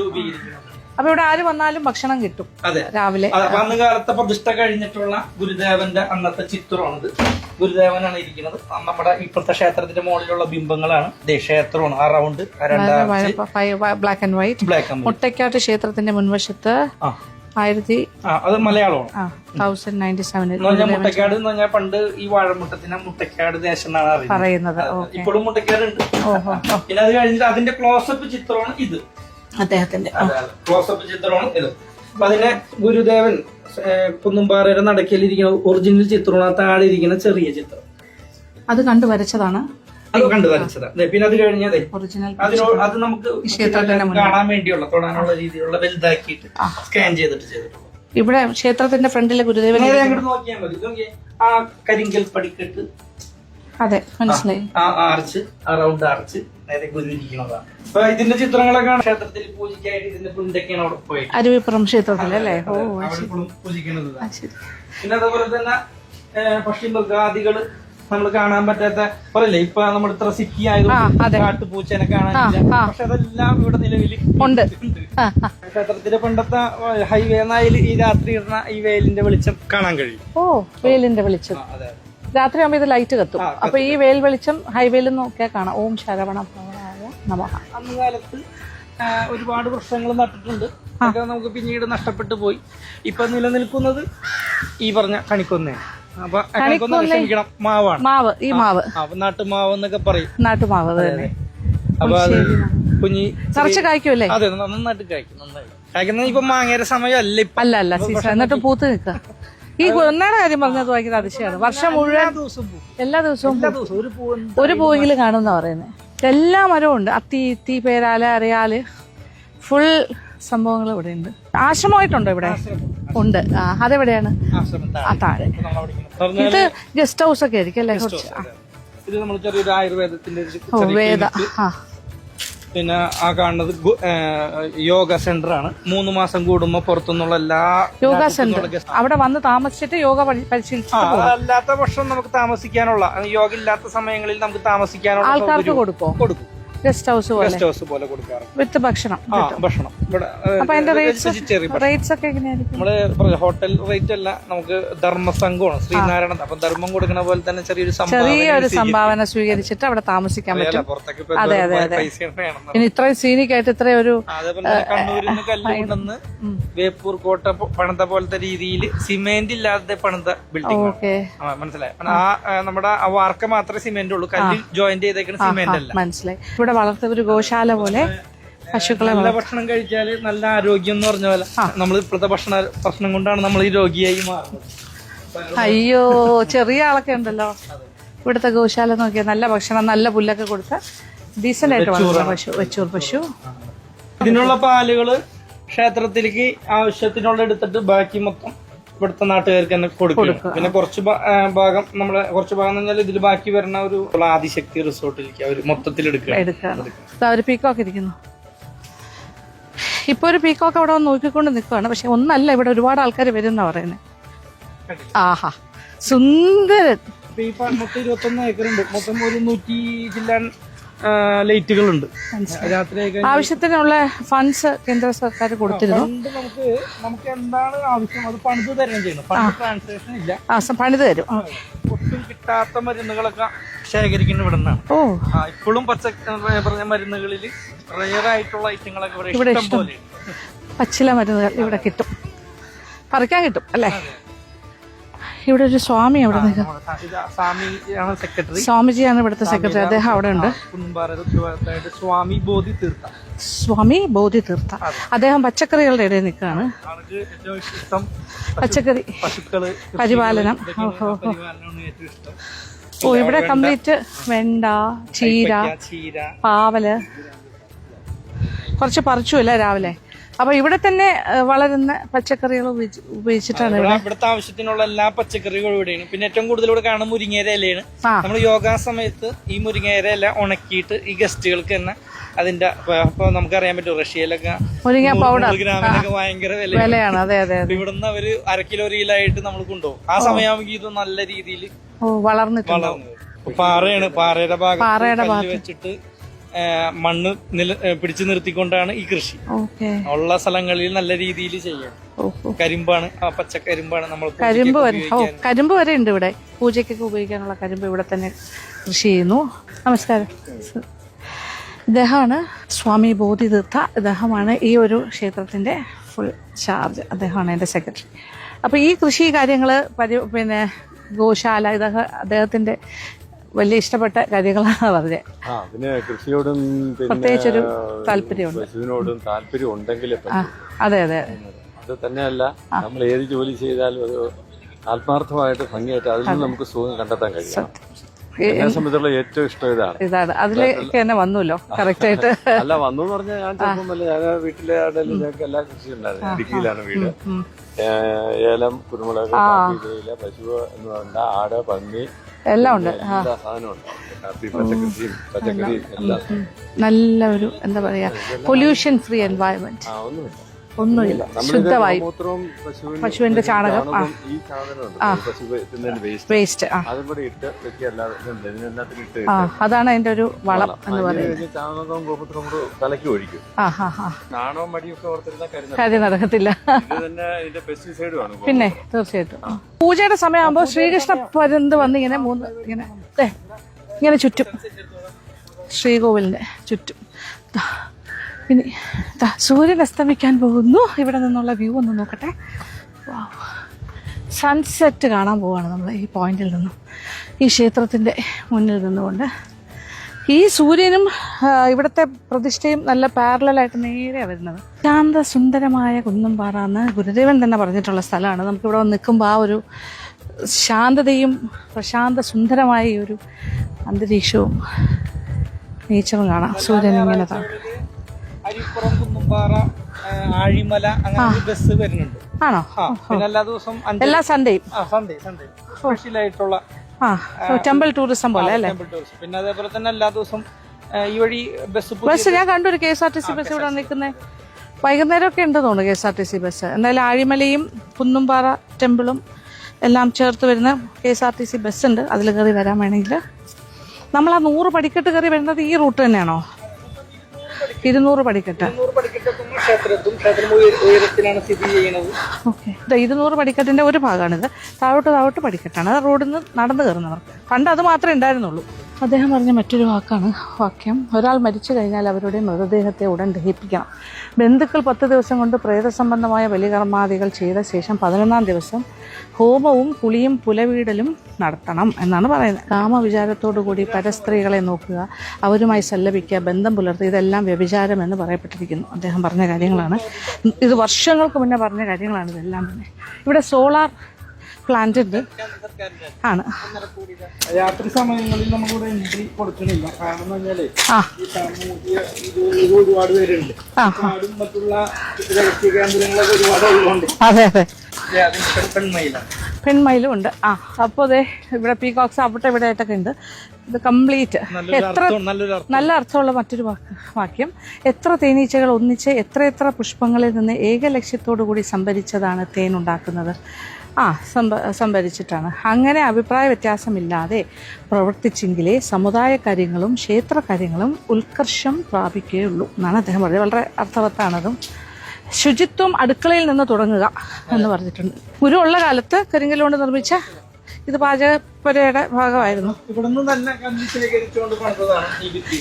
രൂപീകരിക്കണം. അപ്പൊ ഇവിടെ ആര് വന്നാലും ഭക്ഷണം കിട്ടും. അതെ, രാവിലെ. അന്ന് കാലത്തെ പ്രതിഷ്ഠ കഴിഞ്ഞിട്ടുള്ള ഗുരുദേവന്റെ അന്നത്തെ ചിത്രമാണിത്. ഗുരുദേവനാണ് ഇരിക്കുന്നത്. നമ്മുടെ ഇപ്പോഴത്തെ ക്ഷേത്രത്തിന്റെ മുകളിലുള്ള ബിംബങ്ങളാണ്. ക്ഷേത്രമാണ് ആ റൗണ്ട് ബ്ലാക്ക് ആൻഡ് വൈറ്റ്. മുട്ടക്കാട്ട് ക്ഷേത്രത്തിന്റെ മുൻവശത്ത് അത് മലയാളമാണ്. 1097 മുട്ടക്കാട് എന്ന് പറഞ്ഞാൽ പണ്ട് ഈ വാഴമുട്ടത്തിന് മുട്ടക്കാട് ദേശം എന്നാണ് പറയുന്നത്. ഇപ്പോഴും മുട്ടക്കാട് ഉണ്ട്. പിന്നെ അത് കഴിഞ്ഞിട്ട് അതിന്റെ ക്ലോസപ്പ് ചിത്രമാണ് ഇത്. അദ്ദേഹത്തിന്റെ ക്ലോസപ്പ് ചിത്രമാണ് ഇത്. അപ്പൊ അതിനെ ഗുരുദേവൻ കുന്നുംപാറയുടെ നടക്കലിരിക്കുന്ന ഒറിജിനൽ ചിത്രമാണ്. താഴെ ഇരിക്കുന്ന ചെറിയ ചിത്രം അത് കണ്ടു വരച്ചതാണ്. അത് കണ്ടു വരച്ചതാ. പിന്നെ അത് കഴിഞ്ഞതേ ഒറിജിനൽ അത് നമുക്ക് കാണാൻ വേണ്ടിയുള്ള തൊടാനുള്ള രീതിയിലുള്ള വലുതാക്കിയിട്ട് സ്കാൻ ചെയ്തിട്ടുള്ളൂ. ഇവിടെ ക്ഷേത്രത്തിന്റെ ഫ്രണ്ടിലെ ഗുരുദേവൻ അങ്ങോട്ട് നോക്കിയാൽ മതി. ആ കരിങ്കൽ പടിക്കെട്ട്, അതെ മനസ്സിലായി. ആ ആർച്ച്, ആ റൗണ്ട് ആർച്ച് നേരെ ഗുരു ഇരിക്കുന്നതാണ്. അപ്പൊ ഇതിന്റെ ചിത്രങ്ങളൊക്കെ ക്ഷേത്രത്തിൽ പൂജിക്കായിട്ട് ഇതിന്റെ പ്രിന്റൊക്കെയാണ് അവിടെ പോയിട്ട് അരുവിപ്പുറം ക്ഷേത്രത്തിൽ അല്ലേ? ഓ പൂജിക്കുന്നത്. പിന്നെ അതേപോലെ തന്നെ പക്ഷിമൃഗാദികള് നമ്മൾ കാണാൻ പറ്റാത്ത പറയില്ലേ, ഇപ്പൊ നമ്മൾ ഇത്ര സിറ്റി ആയതുകൊണ്ട് കാട്ടുപൂച്ചേനെ കാണാനില്ല. പക്ഷെ അതെല്ലാം ഇവിടെ നിലവിൽ ഉണ്ട്. ക്ഷേത്രത്തിലെ പണ്ടത്തെ ഹൈവേ നായിൽ ഈ രാത്രി ഇടുന്ന ഈ വെയിലിന്റെ വെളിച്ചം കാണാൻ കഴിയും. ഓ, വെയിലിന്റെ വെളിച്ചം രാത്രി ആകുമ്പോ ഇത് ലൈറ്റ് കത്തും. അപ്പൊ ഈ വെയിൽ വെളിച്ചം ഹൈവേയിൽ നോക്കിയാൽ കാണാം. ഓം ശരവണ ഭവനായ നമഃ. അന്ന് കാലത്ത് ഒരുപാട് വൃക്ഷങ്ങൾ നട്ടിട്ടുണ്ട്. അതൊക്കെ നമുക്ക് പിന്നീട് നഷ്ടപ്പെട്ടു പോയി. ഇപ്പൊ നിലനിൽക്കുന്നത് ഈ പറഞ്ഞ കണിക്കൊന്നയാണ്. അപ്പൊ ക്ഷമിക്കണം, മാവാണ്. മാവ്, ഈ മാവ് നാട്ടുമാവ് എന്നൊക്കെ പറയും. നാട്ടുമാവ് തന്നെ. അപ്പൊ അത് കുഞ്ഞി നിറച്ച് കായ്ക്കുമല്ലേ? അതെ, നന്നായിട്ട് കായ്ക്കും. നന്നായി കായ്ക്കുന്ന ഇപ്പൊ മാങ്ങയുടെ സമയമല്ല ഇപ്പൊ. അല്ല സീസൺ. എന്നിട്ട് പൂത്ത് നിൽക്കുക. ഈ ഒന്നേടെ കാര്യം പറഞ്ഞത് ഭയങ്കര അതിശയമാണ്. വർഷം മുഴുവൻ എല്ലാ ദിവസവും ഒരു പൂവെങ്കിലും കാണുമെന്നാ പറയുന്നത്. എല്ലാ മരവും ഉണ്ട്. അത്തി, ഇത്തി, പേരാല്, അരയാല്, ഫുൾ സംഭവങ്ങൾ ഇവിടെ ഉണ്ട്. ആശ്രമമായിട്ടുണ്ടോ ഇവിടെ? ഉണ്ട്. അതെവിടെയാണ്? ആ താഴെ. ഇത് ഗസ്റ്റ് ഹൗസ് ഒക്കെ ആയിരിക്കും അല്ലേ? കുറച്ച് ഇത് നമ്മൾ ചെറിയൊരു ആയുർവേദത്തിന്റെ വേദ. പിന്നെ ആ കാണുന്നത് യോഗ സെന്റർ ആണ്. 3 മാസം കൂടുമ്പോ പുറത്തുനിന്നുള്ള എല്ലാ യോഗ സെന്റർ അവിടെ വന്ന് താമസിച്ചിട്ട് യോഗ പരിശീലിച്ചു. അല്ലാത്ത പക്ഷം നമുക്ക് താമസിക്കാനുള്ള, യോഗ ഇല്ലാത്ത സമയങ്ങളിൽ നമുക്ക് താമസിക്കാനുള്ള ആൾക്കാർക്ക് കൊടുക്കും. ഗസ്റ്റ് ഹൗസ് പോലെ കൊടുക്കാറുണ്ട്. വിത്ത് ഭക്ഷണം. ഭക്ഷണം അപ്പൊ അതിന്റെ റേറ്റ്സ് ഒക്കെ എങ്ങനെയായിരിക്കും? നമ്മള് ഹോട്ടൽ റേറ്റ് അല്ല, നമുക്ക് ധർമ്മസംഘമാണ് ശ്രീനാരായണ. അപ്പൊ ധർമ്മം കൊടുക്കുന്ന പോലെ തന്നെ ചെറിയൊരു സംഭാവന സ്വീകരിച്ചിട്ട് അവിടെ താമസിക്കാൻ പറ്റും. അതെ. ഇനി ഇത്രയും സീനിക് ആയിട്ട് ഇത്രയും ഒരു കണ്ണൂരിൽ നിന്ന് കല്ലുകൊണ്ടെന്ന് വേപ്പൂർ കോട്ട പണിത പോലത്തെ രീതിയിൽ സിമെന്റ് ഇല്ലാതെ പണിത ബിൽഡിംഗ്. മനസ്സിലായി. നമ്മുടെ ആ വാർക്ക മാത്രമേ സിമെന്റ് ഉള്ളൂ, കല്ല് ജോയിന്റ് ചെയ്തേക്കുന്ന സിമെന്റ് അല്ല. മനസ്സിലായി. ഇവിടെ വളർത്ത ഒരു ഗോശാല പോലെ പശുക്കളെ. നല്ല ഭക്ഷണം കഴിച്ചാല് നല്ല ആരോഗ്യം എന്ന് പറഞ്ഞ പോലെ നമ്മൾ ഇപ്പോഴത്തെ ഭക്ഷണം കൊണ്ടാണ് നമ്മൾ ഈ രോഗിയായി മാറുന്നത്. അയ്യോ, ചെറിയ ആളൊക്കെ ഉണ്ടല്ലോ. ഇവിടുത്തെ ഗോശാല നോക്കിയാൽ നല്ല ഭക്ഷണം, നല്ല പുല്ലൊക്കെ കൊടുത്ത ഡീസന്റ് ആയിട്ട് വളർത്തുന്ന പശു, വെച്ചൂർ പശു. ഇതിനുള്ള പാലുകള് ക്ഷേത്രത്തിലേക്ക് ആവശ്യത്തിനുള്ള എടുത്തിട്ട് ബാക്കി മൊത്തം ഇവിടുത്തെ നാട്ടുകാർക്ക് തന്നെ കൊടുക്കും. പിന്നെ കുറച്ച് ഭാഗം നമ്മളെ കുറച്ച് ഭാഗം എന്ന് പറഞ്ഞാൽ ഇതിൽ ബാക്കി വരുന്ന ഒരു ആദിശക്തി റിസോർട്ടിലേക്ക് അവർ മൊത്തത്തിൽ എടുക്കുക. പീക്കോക്ക് ഇരിക്കുന്നു. ഇപ്പൊ ഒരു പീക്കോക്ക് അവിടെ നോക്കിക്കൊണ്ട് നിൽക്കുകയാണ്. പക്ഷെ ഒന്നല്ല, ഇവിടെ ഒരുപാട് ആൾക്കാർ വരുന്ന പറയുന്നത്. ആഹാ, സുന്ദരൻ. ഈ മൊത്തം 21 ഏക്കറുണ്ട്. മൊത്തം ഒരു 100 ജില്ലാ ലൈറ്റുകളുണ്ട്. ആവശ്യത്തിനുള്ള ഫണ്ട്സ് കേന്ദ്ര സർക്കാർ കൊടുത്തിരുന്നു. നമുക്ക് എന്താണ് ആവശ്യം അത് പണിത് തരണം ചെയ്യണം. ഫണ്ട് ട്രാൻസാക്ഷൻ ഇല്ല, പണിത് തരും. ഒട്ടും കിട്ടാത്ത മരുന്നുകളൊക്കെ ശേഖരിക്കുന്ന ഇവിടെ നിന്നാണ്. ഇപ്പോഴും പറഞ്ഞ മരുന്നുകളിൽ റെയർ ആയിട്ടുള്ള ഐറ്റങ്ങളൊക്കെ ഇവിടെ ഇഷ്ടം പോലെ. പച്ചില മരുന്നുകൾ ഇവിടെ കിട്ടും, പറിക്കാൻ കിട്ടും അല്ലേ? ഇവിടെ ഒരു സ്വാമി അവിടെ സ്വാമിജിയാണ് ഇവിടുത്തെ സെക്രട്ടറി. അദ്ദേഹം അവിടെ ഉണ്ട്. സ്വാമി ബോധി തീർത്ഥ. അദ്ദേഹം പച്ചക്കറികളുടെ ഇടയിൽ നിൽക്കുകയാണ്. പച്ചക്കറി പരിപാലനം. ഓ, ഇവിടെ കംപ്ലീറ്റ് വെണ്ട, ചീര, പാവല് കുറച്ച് പറിച്ചു അല്ലേ രാവിലെ. അപ്പൊ ഇവിടെ തന്നെ വളരുന്ന പച്ചക്കറികൾ ഉപയോഗിച്ചിട്ടാണ് ഇവിടുത്തെ ആവശ്യത്തിനുള്ള എല്ലാ പച്ചക്കറികളും ഇവിടെയാണ്. പിന്നെ ഏറ്റവും കൂടുതൽ ഇവിടെ കാണുന്ന മുരിങ്ങേര ഇലയാണ്. നമ്മൾ യോഗാ സമയത്ത് ഈ മുരിങ്ങേര ഇല ഉണക്കിയിട്ട് ഈ ഗസ്റ്റുകൾക്ക് തന്നെ അതിന്റെ ഇപ്പൊ നമുക്കറിയാൻ പറ്റും റഷ്യയിലൊക്കെ മുരിങ്ങ പൗഡർ ഗ്രാമിനൊക്കെ ഭയങ്കര വിലയാണ്. ഇവിടുന്ന് അവര് 1 കിലോ കിലോയിലായിട്ട് നമ്മൾ കൊണ്ടുപോകും. ആ സമയമാകുമ്പോൾ ഇത് നല്ല രീതിയിൽ വളർന്നിട്ടുണ്ട്. പാറയാണ്, പാറയുടെ ഭാഗത്ത് വെച്ചിട്ട് മണ്ണ് പിടിച്ചു നിർത്തിക്കൊണ്ടാണ് ഈ കൃഷി. ഉള്ള സ്ഥലങ്ങളിൽ നല്ല രീതിയിൽ ചെയ്യാം. കരിമ്പാണ്, പച്ചക്കരിമ്പാണ് നമ്മൾ. കരിമ്പ് വരെ ഉണ്ട് ഇവിടെ. പൂജയ്ക്കൊക്കെ ഉപയോഗിക്കാനുള്ള കരിമ്പ് ഇവിടെ തന്നെ കൃഷി ചെയ്യുന്നു. നമസ്കാരം. ഇദ്ദേഹമാണ് സ്വാമി ബോധി തീർത്ഥ. ഇദ്ദേഹമാണ് ഈ ഒരു ക്ഷേത്രത്തിന്റെ ഫുൾ ചാർജ്. അദ്ദേഹമാണ് എൻ്റെ സെക്രട്ടറി. അപ്പൊ ഈ കൃഷി കാര്യങ്ങള് പിന്നെ ഗോശാല ഇതൊക്കെ അദ്ദേഹത്തിന്റെ വലിയ ഇഷ്ടപ്പെട്ട കാര്യങ്ങളാണ് പറഞ്ഞത്. പിന്നെ കൃഷിയോടും പ്രത്യേകിച്ചൊരു താല്പര്യമുണ്ട്. പശുവിനോടും താല്പര്യം ഉണ്ടെങ്കിൽ അതെ. അത് തന്നെയല്ല, നമ്മൾ ഏത് ജോലി ചെയ്താലും ഒരു ആത്മാർത്ഥമായിട്ട് ഭംഗിയായിട്ട് അതിൽ നിന്ന് നമുക്ക് സുഖം കണ്ടെത്താൻ കഴിയും. എന്നെ സംബന്ധിച്ചുള്ള ഏറ്റവും ഇഷ്ടം ഇതാണ്. അതിലേക്ക് തന്നെ വന്നല്ലോ കറക്റ്റ് ആയിട്ട്. അല്ല വന്നു പറഞ്ഞാൽ ഞാൻ ചെറുപ്പം ഞാൻ വീട്ടിലെ ആണെങ്കിലും ഞങ്ങൾക്ക് എല്ലാ കൃഷി ഉണ്ടായിരുന്നു. ഇടുക്കിയിലാണ് വീട്. ഏലം, കുരുമുളക്, കാപ്പിയില, പശു എന്ന് പറഞ്ഞാൽ ആട്, പന്നി എല്ലാം ഉണ്ട്. എല്ലാ സാധനവും ഉണ്ട്. കാപ്പി, പച്ചക്കൃഷിയും പച്ചക്കറിയും എല്ലാം. നല്ല ഒരു എന്താ പറയാ പൊല്യൂഷൻ ഫ്രീ എൻവയറമെന്റ്. ഒന്നുമില്ല, ശുദ്ധമായി. പശുവിന്റെ ചാണകം, വേസ്റ്റ്, അതാണ് അതിന്റെ ഒരു വളം എന്ന് പറയുന്നത്. ചാണകവും ഗോമൂത്രവും കൂടെ കലക്കി ഒഴിക്കും. നാണവും മടിയൊക്കെ ഓർത്തിരുന്ന കാര്യം നടക്കത്തില്ല. പിന്നെ തീർച്ചയായിട്ടും പൂജയുടെ സമയമാകുമ്പോ ശ്രീകൃഷ്ണ പരുന്ത് വന്ന് ഇങ്ങനെ ഇങ്ങനെ ചുറ്റും ശ്രീകോവിലിന്റെ ചുറ്റും. ഇനി സൂര്യൻ അസ്തമിക്കാൻ പോകുന്നു. ഇവിടെ നിന്നുള്ള വ്യൂ ഒന്ന് നോക്കട്ടെ. സൺസെറ്റ് കാണാൻ പോവാണ് നമ്മൾ ഈ പോയിന്റിൽ നിന്നും, ഈ ക്ഷേത്രത്തിൻ്റെ മുന്നിൽ നിന്നുകൊണ്ട്. ഈ സൂര്യനും ഇവിടുത്തെ പ്രതിഷ്ഠയും നല്ല പാരലായിട്ട് നേരെയാണ് വരുന്നത്. ശാന്ത സുന്ദരമായ കുന്നുംപാറ എന്ന് ഗുരുദേവൻ തന്നെ പറഞ്ഞിട്ടുള്ള സ്ഥലമാണ്. നമുക്കിവിടെ നിൽക്കുമ്പോൾ ആ ഒരു ശാന്തതയും പ്രശാന്ത സുന്ദരമായ ഈ ഒരു അന്തരീക്ഷവും നേച്ചറും കാണാം. സൂര്യൻ ഇങ്ങനെ അരിപ്പുറം, കുന്നുംപാറ, ആഴിമല അങ്ങനെ ബസ് വരുന്നുണ്ട്. ആണോ? പിന്നെ എല്ലാ ദിവസം എല്ലാ സൺഡേയും സൺഡേ സ്പെഷ്യൽ ആയിട്ടുള്ള ടെമ്പിൾ ടൂറിസം പോലെ അല്ലേ? പിന്നെ അതേപോലെ തന്നെ എല്ലാ ദിവസം ഈ വഴി ബസ് ഞാൻ കണ്ടു. ഒരു KSRTC ബസ് ഇവിടെ നിൽക്കുന്നത് വൈകുന്നേരമൊക്കെ ഉണ്ട് തോന്നുന്നു KSRTC ബസ്. എന്തായാലും ആഴിമലയും കുന്നുംപാറ ടെമ്പിളും എല്ലാം ചേർത്ത് വരുന്ന KSRTC ബസ് ഉണ്ട്. അതിൽ കയറി വരാൻ വേണമെങ്കിൽ നമ്മൾ ആ 100 പടിക്കെട്ട് കയറി വരുന്നത് ഈ റൂട്ട് തന്നെയാണോ? 200 പടിക്കെട്ട്. ഓക്കെ, 200 പടിക്കെട്ടിന്റെ ഒരു ഭാഗമാണിത്. താഴോട്ട് പടിക്കെട്ടാണ്. റോഡിൽ നിന്ന് നടന്നു കയറുന്നവർക്ക്. പണ്ട് അത് മാത്രമേ ഉണ്ടായിരുന്നുള്ളൂ. അദ്ദേഹം പറഞ്ഞ മറ്റൊരു വാക്യം, ഒരാൾ മരിച്ചു കഴിഞ്ഞാൽ അവരുടെ മൃതദേഹത്തെ ഉടൻ ദഹിപ്പിക്കണം. ബന്ധുക്കൾ 10 ദിവസം കൊണ്ട് പ്രേതസംബന്ധമായ ബലികർമാദികൾ ചെയ്ത ശേഷം 11ാം ദിവസം ഹോമവും കുളിയും പുലവീടലും നടത്തണം എന്നാണ് പറയുന്നത്. കാമവിചാരത്തോടു കൂടി പരസ്ത്രീകളെ നോക്കുക, അവരുമായി സല്ലപിക്കുക, ബന്ധം പുലർത്തുക, ഇതെല്ലാം വ്യഭിചാരം എന്ന് പറയപ്പെട്ടിരിക്കുന്നു. അദ്ദേഹം പറഞ്ഞ കാര്യങ്ങളാണ്. ഇത് വർഷങ്ങൾക്ക് മുന്നേ പറഞ്ഞ കാര്യങ്ങളാണ് ഇതെല്ലാം തന്നെ. ഇവിടെ സോളാർ പ്ലാന്റ് ഉണ്ട് ആണ്. രാത്രി സമയങ്ങളിൽ നമ്മളിവിടെ എൻട്രി കൊടുക്കണില്ല. കാരണം എന്ന് പറഞ്ഞാല് ഒരുപാട് പേരുണ്ട്. മറ്റുള്ള രഹസ്യ കേന്ദ്രങ്ങളൊക്കെ ഒരുപാട് ഉള്ളതുകൊണ്ട്. അതെ അതെ, പെൺമയിലും ഉണ്ട്. അപ്പോൾ അതെ, ഇവിടെ പീകോക്സ് അവിടെ ഇവിടെ ആയിട്ടൊക്കെ ഉണ്ട്. ഇത് കംപ്ലീറ്റ് നല്ല അർത്ഥമുള്ള മറ്റൊരു വാക്യം. എത്ര തേനീച്ചകൾ ഒന്നിച്ച് എത്ര പുഷ്പങ്ങളിൽ നിന്ന് ഏക ലക്ഷ്യത്തോടു കൂടി സംഭരിച്ചതാണ് തേൻ ഉണ്ടാക്കുന്നത്. സംഭരിച്ചിട്ടാണ്. അങ്ങനെ അഭിപ്രായ വ്യത്യാസമില്ലാതെ പ്രവർത്തിച്ചെങ്കിലേ സമുദായ കാര്യങ്ങളും ക്ഷേത്രകാര്യങ്ങളും ഉത്കർഷം പ്രാപിക്കുകയുള്ളൂ എന്നാണ് അദ്ദേഹം പറഞ്ഞത്. വളരെ അർത്ഥവത്താണതും. ശുചിത്വം അടുക്കളയിൽ നിന്ന് തുടങ്ങുക എന്ന് പറഞ്ഞിട്ടുണ്ട്. ഗുരു ഉള്ള കാലത്ത് കരിങ്കൽ കൊണ്ട് നിർമ്മിച്ച ഇത് പാചകപ്പുരയുടെ ഭാഗമായിരുന്നു.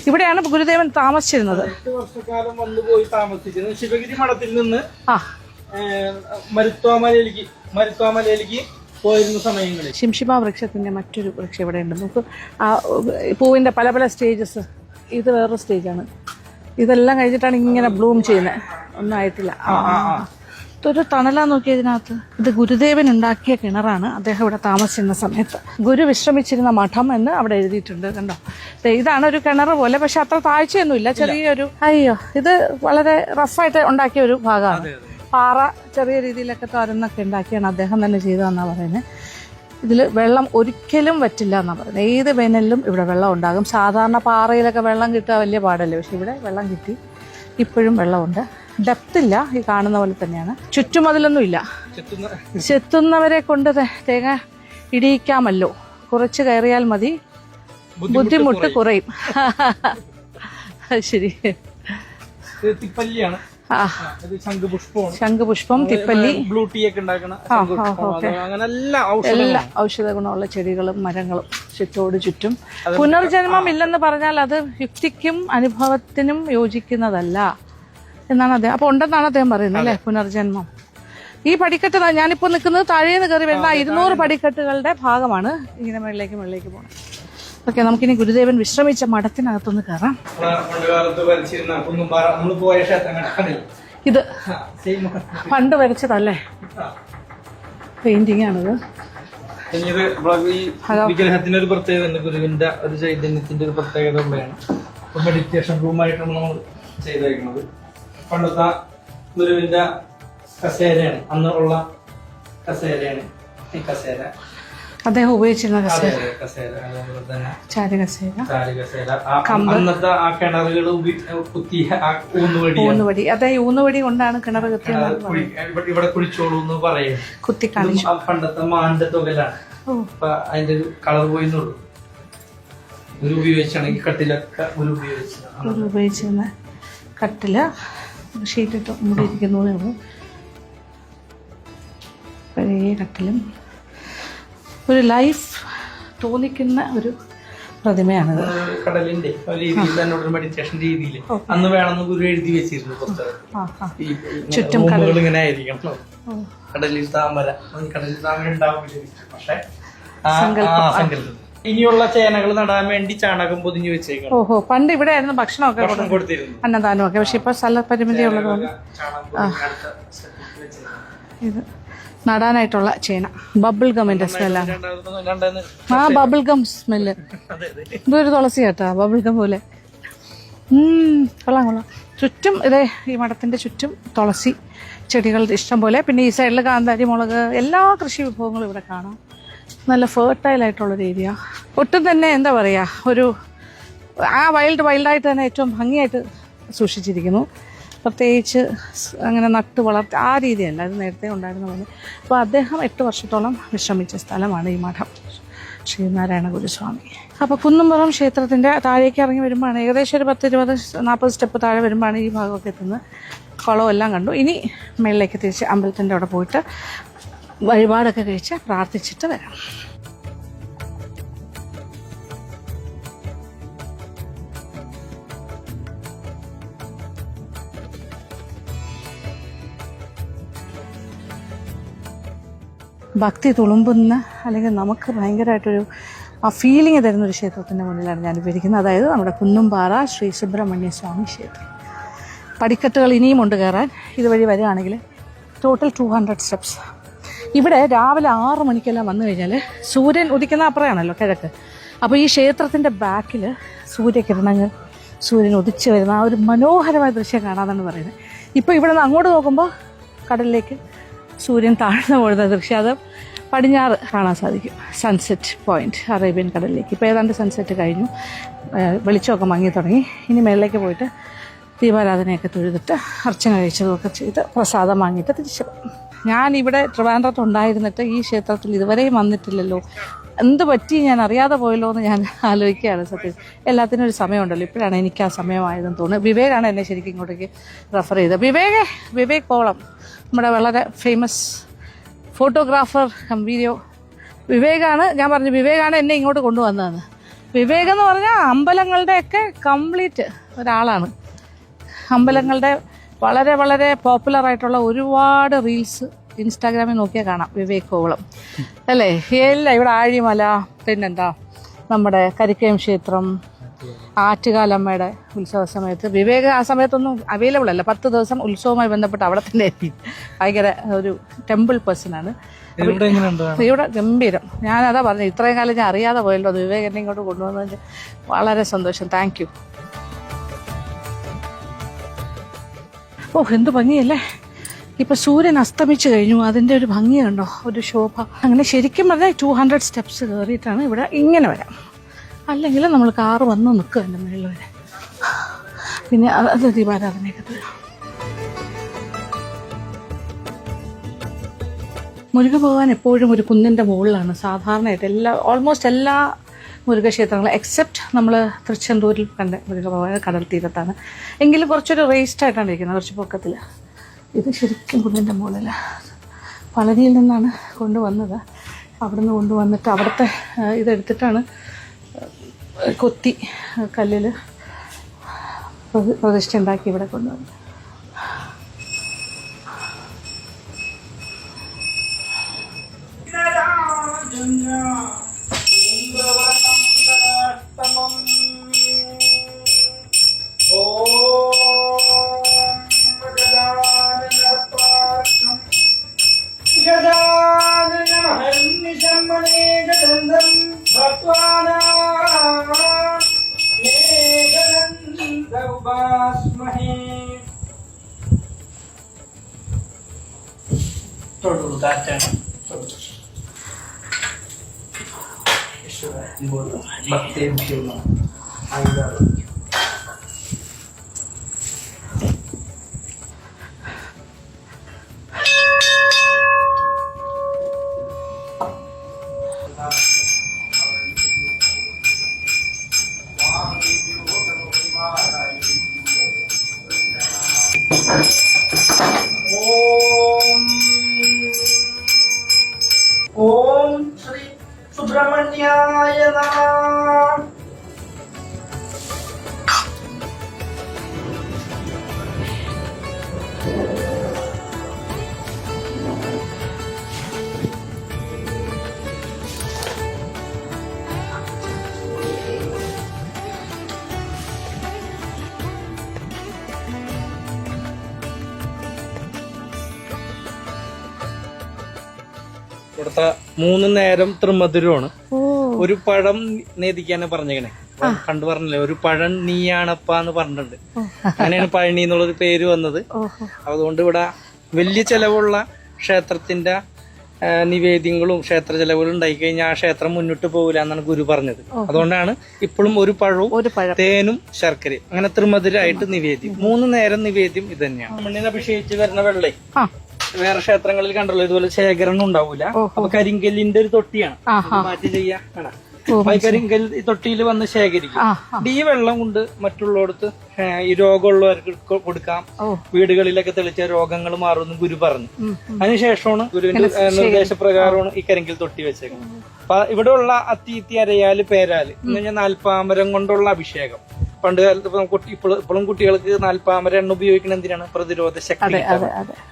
ഇവിടെയാണ് ഗുരുദേവൻ താമസിച്ചിരുന്നത്. 8 വർഷക്കാലം വന്നുപോയി താമസിച്ചിരുന്നു. ശിവഗിരി മഠത്തിൽ നിന്ന് മരുത്വാമലയിലേക്ക് പോയിരുന്ന സമയങ്ങളിൽ ശിംഷിമ വൃക്ഷത്തിന്റെ മറ്റൊരു വൃക്ഷം ഇവിടെ ഉണ്ട്. നമുക്ക് ആ പൂവിന്റെ പല പല സ്റ്റേജസ്. ഇത് വേറൊരു സ്റ്റേജാണ്. ഇതെല്ലാം കഴിഞ്ഞിട്ടാണ് ഇങ്ങനെ ബ്ലൂം ചെയ്യുന്നത്. ഒന്നും ആയിട്ടില്ല. ഇതൊരു തണലാ നോക്കിയതിനകത്ത്. ഇത് ഗുരുദേവൻ ഉണ്ടാക്കിയ കിണറാണ്. അദ്ദേഹം ഇവിടെ താമസിച്ചിരുന്ന സമയത്ത് ഗുരു വിശ്രമിച്ചിരുന്ന മഠം എന്ന് അവിടെ എഴുതിയിട്ടുണ്ട്. കണ്ടോ, ഇതാണ് ഒരു കിണർ പോലെ. പക്ഷെ അത്ര താഴ്ചയൊന്നുമില്ല, ചെറിയൊരു. ഇത് വളരെ റഫായിട്ട് ഉണ്ടാക്കിയ ഒരു ഭാഗമാണ്. പാറ ചെറിയ രീതിയിലൊക്കെ തുരന്നൊക്കെ ഉണ്ടാക്കിയാണ് അദ്ദേഹം തന്നെ ചെയ്തതെന്നാണ് പറയുന്നത്. ഇതിൽ വെള്ളം ഒരിക്കലും വറ്റില്ല എന്നാണ് പറയുന്നത്. ഏത് വേനലിലും ഇവിടെ വെള്ളം ഉണ്ടാകും. സാധാരണ പാറയിലൊക്കെ വെള്ളം കിട്ടുക വലിയ പാടല്ലേ, പക്ഷെ ഇവിടെ വെള്ളം കിട്ടി. ഇപ്പോഴും വെള്ളമുണ്ട്. ഡെപ്തില്ല, ഈ കാണുന്ന പോലെ തന്നെയാണ്. ചുറ്റുമതിലൊന്നും ഇല്ല. ചെത്തുന്നവരെ കൊണ്ട് തേങ്ങ ഇടിയിക്കാമല്ലോ, കുറച്ച് കയറിയാൽ മതി, ബുദ്ധിമുട്ട് കുറയും. ശരി. ശംഖുപുഷ്പം, തിപ്പല്ലി, ബ്ലൂ ടീ ഒക്കെ ഉണ്ടാക്കണ എല്ലാ ഔഷധ ഗുണമുള്ള ചെടികളും മരങ്ങളും ചുറ്റും. പുനർജന്മം ഇല്ലെന്ന് പറഞ്ഞാൽ അത് യുക്തിക്കും അനുഭവത്തിനും യോജിക്കുന്നതല്ല എന്നാണ് അദ്ദേഹം. അപ്പൊ ഉണ്ടെന്നാണ് അദ്ദേഹം പറയുന്നത് അല്ലെ, പുനർജന്മം. ഈ പടിക്കെട്ട് ഞാനിപ്പോ നിൽക്കുന്നത് താഴേന്ന് കയറി വരുന്ന 200 പടിക്കെട്ടുകളുടെ ഭാഗമാണ്. ഇങ്ങനെ മുകളിലേക്ക് പോകണം. ഓക്കെ, നമുക്കിനി ഗുരുദേവൻ വിശ്രമിച്ച മഠത്തിനകത്തൊന്ന് കയറാം. ഇത് പണ്ട് വരച്ചതല്ലേ, പെയിന്റിംഗ് ആണിത്. പിന്നീട് ഈ വിഗ്രഹത്തിന്റെ ഒരു പ്രത്യേകത ഉണ്ട്, ഗുരുവിന്റെ ഒരു ചൈതന്യത്തിന്റെ ഒരു പ്രത്യേകത ഉള്ളതാണ്. മെഡിറ്റേഷൻ റൂമായിട്ടാണ് നമ്മൾ ചെയ്തേക്കുന്നത്. പണ്ടത്തെ ഗുരുവിന്റെ കസേരയാണ്, അന്ന് ഉള്ള കസേരയാണ് ഈ കസേര. അദ്ദേഹം ഉപയോഗിച്ചിരുന്ന കസേര, അതേപോലെ തന്നെ ചാരുകസേര, അന്നത്തെ ആ കിണറുകൾ കുത്തിയ ഊന്നുവടി. അതെ, ഊന്നുവടി കൊണ്ടാണ് കിണർ കുത്തിയത്. ഇവിടെ കുഴിച്ചോളൂ എന്ന് പറയും. കുത്തി കാണിച്ചു. പണ്ടത്തെ മാന്റെ തുകലാണ്. അപ്പൊ അതിന്റെ കളർ പോയിന്നുള്ളൂ. ഒരു ഉപയോഗിച്ചാണെങ്കിൽ കട്ടിലൊക്കെ ഒരു ഉപയോഗിച്ചിരുന്ന കട്ടില് ഷീറ്റിട്ട് മൂടിയിരിക്കുന്നതേ ഉള്ളൂ. പഴയ കട്ടിലും ഒരു ലൈഫ് തോന്നിക്കുന്ന ഒരു പ്രതിമയാണിത്. കടലിന്റെ രീതിയിൽ തന്നെ മെഡിറ്റേഷൻ രീതിയിൽ അന്ന് വേണമെന്ന് ഗുരു എഴുതി വെച്ചിരുന്നു പുസ്തകം. ചുറ്റും ഇങ്ങനെ ആയിരിക്കണം. കടലിൽ താമര ഉണ്ടാവില്ല, പക്ഷെ സങ്കല്പം. ഇനിയുള്ള ചേനകൾ നടാൻ വേണ്ടി ചാണകം പൊതിഞ്ഞു വെച്ചേക്കണം. ഓഹോ, പണ്ട് ഇവിടെ ആയിരുന്നു ഭക്ഷണമൊക്കെ കൊടുത്തിരുന്നു, അന്നദാനമൊക്കെ. പക്ഷെ ഇപ്പൊ സ്ഥലപരിമിതി ഉള്ളതുകൊണ്ട് ഇത് നടാനായിട്ടുള്ള ചേന. ബബിൾ ഗമ്മിന്റെ സ്മെല്ലാണ്. ആ ബബിൾ ഗം സ്മെല്ല്. ഇതൊരു തുളസി കേട്ടാ, ബബിൾ ഗം പോലെ. കൊള്ളാം കൊള്ളാം. ചുറ്റും ഇതേ ഈ മഠത്തിന്റെ ചുറ്റും തുളസി ചെടികൾ ഇഷ്ടം പോലെ. പിന്നെ ഈ സൈഡിൽ കാന്താരി മുളക്, എല്ലാ കൃഷി വിഭവങ്ങളും ഇവിടെ കാണാം. നല്ല ഫേർട്ടൈലായിട്ടുള്ളൊരു ഏരിയ. ഒട്ടും തന്നെ എന്താ പറയുക, ഒരു ആ വൈൽഡായിട്ട് തന്നെ ഏറ്റവും ഭംഗിയായിട്ട് സൂക്ഷിച്ചിരിക്കുന്നു. പ്രത്യേകിച്ച് അങ്ങനെ നട്ട് വളർത്തി ആ രീതിയല്ല, അത് നേരത്തെ ഉണ്ടായിരുന്ന പോലെ. അപ്പോൾ അദ്ദേഹം 8 വർഷത്തോളം വിശ്രമിച്ച സ്ഥലമാണ് ഈ മഠം, ശ്രീനാരായണ ഗുരുസ്വാമി. അപ്പോൾ കുന്നുംപുറം ക്ഷേത്രത്തിൻ്റെ താഴേക്ക് ഇറങ്ങി വരുമ്പോഴാണ്, ഏകദേശം ഒരു 10-20-40 സ്റ്റെപ്പ് താഴെ വരുമ്പോഴാണ് ഈ ഭാഗമൊക്കെ എത്തുന്നത്. കുളവും എല്ലാം കണ്ടു. ഇനി മേളിലേക്ക് തിരിച്ച് അമ്പലത്തിൻ്റെ അവിടെ പോയിട്ട് വഴിപാടൊക്കെ കഴിച്ച് പ്രാർത്ഥിച്ചിട്ട് വരാം. ഭക്തി തുളുമ്പുന്ന, അല്ലെങ്കിൽ നമുക്ക് ഭയങ്കരമായിട്ടൊരു ആ ഫീലിംഗ് തരുന്നൊരു ക്ഷേത്രത്തിൻ്റെ മുന്നിലാണ് ഞാനിപ്പോൾ ഇരിക്കുന്നത്. അതായത് നമ്മുടെ കുന്നുംപാറ ശ്രീ സുബ്രഹ്മണ്യ സ്വാമി ക്ഷേത്രം. പടിക്കെട്ടുകൾ ഇനിയും ഉണ്ട് കയറാൻ. ഇതുവഴി വരികയാണെങ്കിൽ ടോട്ടൽ 200 സ്റ്റെപ്സ്. ഇവിടെ രാവിലെ 6 മണിക്കെല്ലാം വന്നു കഴിഞ്ഞാൽ സൂര്യൻ ഉദിക്കുന്ന അപ്പുറമാണല്ലോ കിഴക്ക്. അപ്പോൾ ഈ ക്ഷേത്രത്തിൻ്റെ ബാക്കിൽ സൂര്യകിരണങ്ങൾ, സൂര്യൻ ഉദിച്ച് വരുന്ന ആ ഒരു മനോഹരമായ ദൃശ്യം കാണാമെന്നാണ് പറയുന്നത്. ഇപ്പോൾ ഇവിടെ നിന്ന് അങ്ങോട്ട് നോക്കുമ്പോൾ കടലിലേക്ക് സൂര്യൻ താഴ്ന്നു പോകുന്ന ദൃശ്യം, അത് പടിഞ്ഞാറ് കാണാൻ സാധിക്കും. സൺസെറ്റ് പോയിന്റ് അറേബ്യൻ കടലിലേക്ക്. ഇപ്പോൾ ഏതാണ്ട് സൺസെറ്റ് കഴിഞ്ഞു, വെളിച്ചമൊക്കെ മങ്ങി തുടങ്ങി. ഇനി മേളിലേക്ക് പോയിട്ട് ദീപാരാധനയൊക്കെ തൊഴുതിട്ട് അർച്ചന കഴിച്ചതൊക്കെ ചെയ്ത് പ്രസാദം വാങ്ങിയിട്ട് തിരിച്ചു പോകും. ഞാൻ ഇവിടെ ട്രിവാൻഡ്രത്ത് ഉണ്ടായിരുന്നിട്ട് ഈ ക്ഷേത്രത്തിൽ ഇതുവരെയും വന്നിട്ടില്ലല്ലോ, എന്ത് പറ്റി ഞാൻ അറിയാതെ പോയല്ലോ എന്ന് ഞാൻ ആലോചിക്കുകയാണ്. സത്യം എല്ലാത്തിനും ഒരു സമയമുണ്ടല്ലോ. ഇപ്പോഴാണ് എനിക്ക് ആ സമയമായതെന്ന് തോന്നുന്നു. വിവേകാണ് എന്നെ ശരിക്കും ഇങ്ങോട്ടേക്ക് റെഫർ ചെയ്തത്. വിവേക് കോളം, നമ്മുടെ വളരെ ഫേമസ് ഫോട്ടോഗ്രാഫർ വീഡിയോ വിവേകാണ്. ഞാൻ പറഞ്ഞു വിവേകാണ് എന്നെ ഇങ്ങോട്ട് കൊണ്ടുവന്നതെന്ന്. വിവേക് എന്ന് പറഞ്ഞാൽ അമ്പലങ്ങളുടെയൊക്കെ കംപ്ലീറ്റ് ഒരാളാണ്. അമ്പലങ്ങളുടെ വളരെ വളരെ പോപ്പുലറായിട്ടുള്ള ഒരുപാട് റീൽസ് ഇൻസ്റ്റാഗ്രാമിൽ നോക്കിയാൽ കാണാം. വിവേക് കോവളം അല്ലേ? എല്ലാം ഇവിടെ ആഴിമല, പിന്നെന്താ നമ്മുടെ കരിക്കയം ക്ഷേത്രം, ആറ്റുകാലമ്മയുടെ ഉത്സവ സമയത്ത് വിവേക് ആ സമയത്തൊന്നും അവൈലബിൾ അല്ല. 10 ദിവസം ഉത്സവവുമായി ബന്ധപ്പെട്ട് അവിടെ തന്നെ എത്തി. ഭയങ്കര ഒരു ടെമ്പിൾ പേഴ്സണാണ്. ഇവിടെ ഗംഭീരം. ഞാനതാ പറഞ്ഞു, ഇത്രയും കാലം ഞാൻ അറിയാതെ പോയല്ലോ. അത് വിവേക് എന്നെ ഇങ്ങോട്ട് കൊണ്ടുവന്നതിന് വളരെ സന്തോഷം. Thank you. ഓ, എന്ത് ഭംഗിയല്ലേ! ഇപ്പം സൂര്യൻ അസ്തമിച്ച് കഴിഞ്ഞു. അതിൻ്റെ ഒരു ഭംഗി കണ്ടോ, ഒരു ശോഭ. അങ്ങനെ ശരിക്കും പറഞ്ഞാൽ 200 സ്റ്റെപ്സ് കയറിയിട്ടാണ് ഇവിടെ ഇങ്ങനെ വരാം. അല്ലെങ്കിൽ നമ്മൾ കാറ് വന്ന് നിൽക്കുക എൻ്റെ മുകളിൽ വരെ. പിന്നെ അത് ദീപാരാധനയൊക്കെ തരാം. മുരുക ഭഗവാൻ എപ്പോഴും ഒരു കുന്നിൻ്റെ മുകളിലാണ് സാധാരണയായിട്ട് ഓൾമോസ്റ്റ് എല്ലാ മുരുകക്ഷേത്രങ്ങളും എക്സെപ്റ്റ് നമ്മൾ തൃച്ചെന്തൂരിൽ കണ്ട മുരുക ഭഗവാൻ കടൽ തീരത്താണ്. എങ്കിലും കുറച്ചൊരു റേസ്റ്റ് ആയിട്ടാണ് ഇരിക്കുന്നത്, കുറച്ച് പൊക്കത്തിൽ. ഇത് ശരിക്കും കുന്നിൻ്റെ മുകളിൽ പളനിയിൽ നിന്നാണ് കൊണ്ടുവന്നത്. അവിടെ നിന്ന് കൊണ്ടുവന്നിട്ട് അവിടുത്തെ ഇതെടുത്തിട്ടാണ് കൊത്തി കല്ലിൽ പ്രതിഷ്ഠ ഉണ്ടാക്കി ഇവിടെ കൊണ്ടുവന്നത്. ഗജാനന ഹരിശമനേ ഓം ശ്രീ സുബ്രഹ്മണ്യായ നമഃ. ഇവിടുത്തെ 3 നേരം തൃമധുരമാണ്. ഒരു പഴം നേദിക്കാനെ പറഞ്ഞേക്കണേ. കണ്ടു പറഞ്ഞില്ലേ, ഒരു പഴം നീയാണപ്പ എന്ന് പറഞ്ഞിട്ടുണ്ട്. അങ്ങനെയാണ് പഴനി എന്നുള്ളൊരു പേര് വന്നത്. അതുകൊണ്ട് ഇവിടെ വലിയ ചെലവുള്ള ക്ഷേത്രത്തിന്റെ നിവേദ്യങ്ങളും ക്ഷേത്ര ചെലവുകളും ഉണ്ടായി കഴിഞ്ഞാൽ ആ ക്ഷേത്രം മുന്നോട്ട് പോകില്ല എന്നാണ് ഗുരു പറഞ്ഞത്. അതുകൊണ്ടാണ് ഇപ്പോഴും ഒരു പഴവും തേനും ശർക്കരയും അങ്ങനെ തൃമധുരമായിട്ട് നിവേദ്യം. 3 നേരം നിവേദ്യം ഇത് തന്നെയാണ്. മണ്ണിനെ അഭിഷേകിച്ച് വരുന്ന വെള്ളേ വേറെ ക്ഷേത്രങ്ങളിൽ കണ്ടല്ലോ ഇതുപോലെ ശേഖരണം ഉണ്ടാവൂല. അപ്പൊ കരിങ്കല്ലിന്റെ ഒരു തൊട്ടിയാണ് മാറ്റി ചെയ്യാ. കരിങ്കൽ തൊട്ടിയിൽ വന്ന് ശേഖരിക്കും. ഈ വെള്ളം കൊണ്ട് മറ്റുള്ളടത്ത് ഈ രോഗമുള്ളവർക്ക് കൊടുക്കാം. വീടുകളിലൊക്കെ തെളിച്ച രോഗങ്ങൾ മാറുമെന്ന് ഗുരു പറഞ്ഞു. അതിനുശേഷമാണ് ഗുരുവിന്റെ നിർദ്ദേശപ്രകാരമാണ് ഈ കരിങ്കൽ തൊട്ടി വെച്ചേക്കുന്നത്. അപ്പൊ ഇവിടെ ഉള്ള അത്തീത്തി അരയാല് പേരാല് എന്ന് പറഞ്ഞാൽ നാൽപ്പാമരം കൊണ്ടുള്ള അഭിഷേകം. പണ്ട് കാലത്ത് ഇപ്പോഴും കുട്ടികൾക്ക് നാൽപ്പാമര എണ്ണ ഉപയോഗിക്കുന്ന എന്തിനാണ്? പ്രതിരോധ ശക്തി.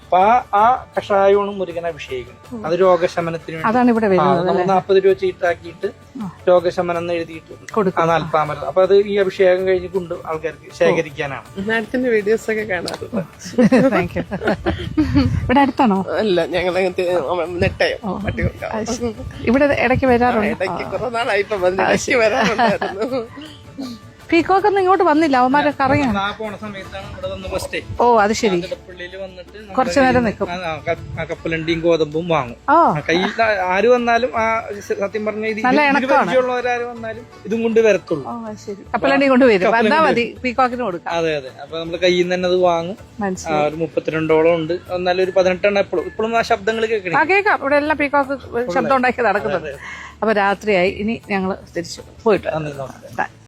അപ്പൊ ആ കഷായമാണ് മുരുകനെ അഭിഷേകിക്കുന്നത്. അത് രോഗശമനത്തിന് വേണ്ടി 40 രൂപ ചീട്ടാക്കിയിട്ട് രോഗശമനം എന്ന് എഴുതിയിട്ട് ആ നാൽപ്പാമര. അപ്പൊ അത് ഈ അഭിഷേകം കഴിഞ്ഞ് കൊണ്ട് ആൾക്കാർക്ക് ശേഖരിക്കാനാണ്. മാഡത്തിന്റെ വീഡിയോസ് ഒക്കെ കാണാറുണ്ട്. ഇവിടെ അടുത്താണോ? അല്ല, ഞങ്ങൾ നെട്ടയോ ഇവിടെ ഇടയ്ക്ക് വരാറുണ്ട്. ഇടയ്ക്ക് കുറെ നാളായി ഇപ്പൊ ഇടയ്ക്ക് വരാറുണ്ടായിരുന്നു. പീക്കോക്ക് ഒന്നും ഇങ്ങോട്ട് വന്നില്ല, അവന്മാരൊക്കെ അറിയാം. പോണ സമയത്താണ് ഇവിടെ വന്ന് ഫസ്റ്റ്. ഓ അത് ശരി. പള്ളിയില് വന്നിട്ട് കുറച്ചു നേരം നിൽക്കും. കപ്പലണ്ടിയും ഗോതമ്പും വാങ്ങും. കയ്യിൽ ആര് വന്നാലും ആ സത്യം പറഞ്ഞ പരിചയമുള്ളവരാര് വന്നാലും ഇതും കൊണ്ട് വരത്തുള്ളൂ. കപ്പലണ്ടി കൊണ്ട് വരും. വന്നാ മതി, പീക്കോക്കിന് കൊടുക്കാം. അതെ അതെ. അപ്പൊ നമ്മള് കയ്യിൽ നിന്ന് തന്നെ അത് വാങ്ങും. ഒരു 32ഓളം ഉണ്ട്. എന്നാലും ഒരു 18 ഇപ്പോഴും ആ ശബ്ദങ്ങൾ കേൾക്കണം. കേൾക്കാം. ഇവിടെ എല്ലാം പീക്കോക്ക് ശബ്ദം ഉണ്ടാക്കി നടക്കുന്നുണ്ട്. അപ്പൊ രാത്രിയായി. ഇനി ഞങ്ങള് തിരിച്ചു പോയിട്ട്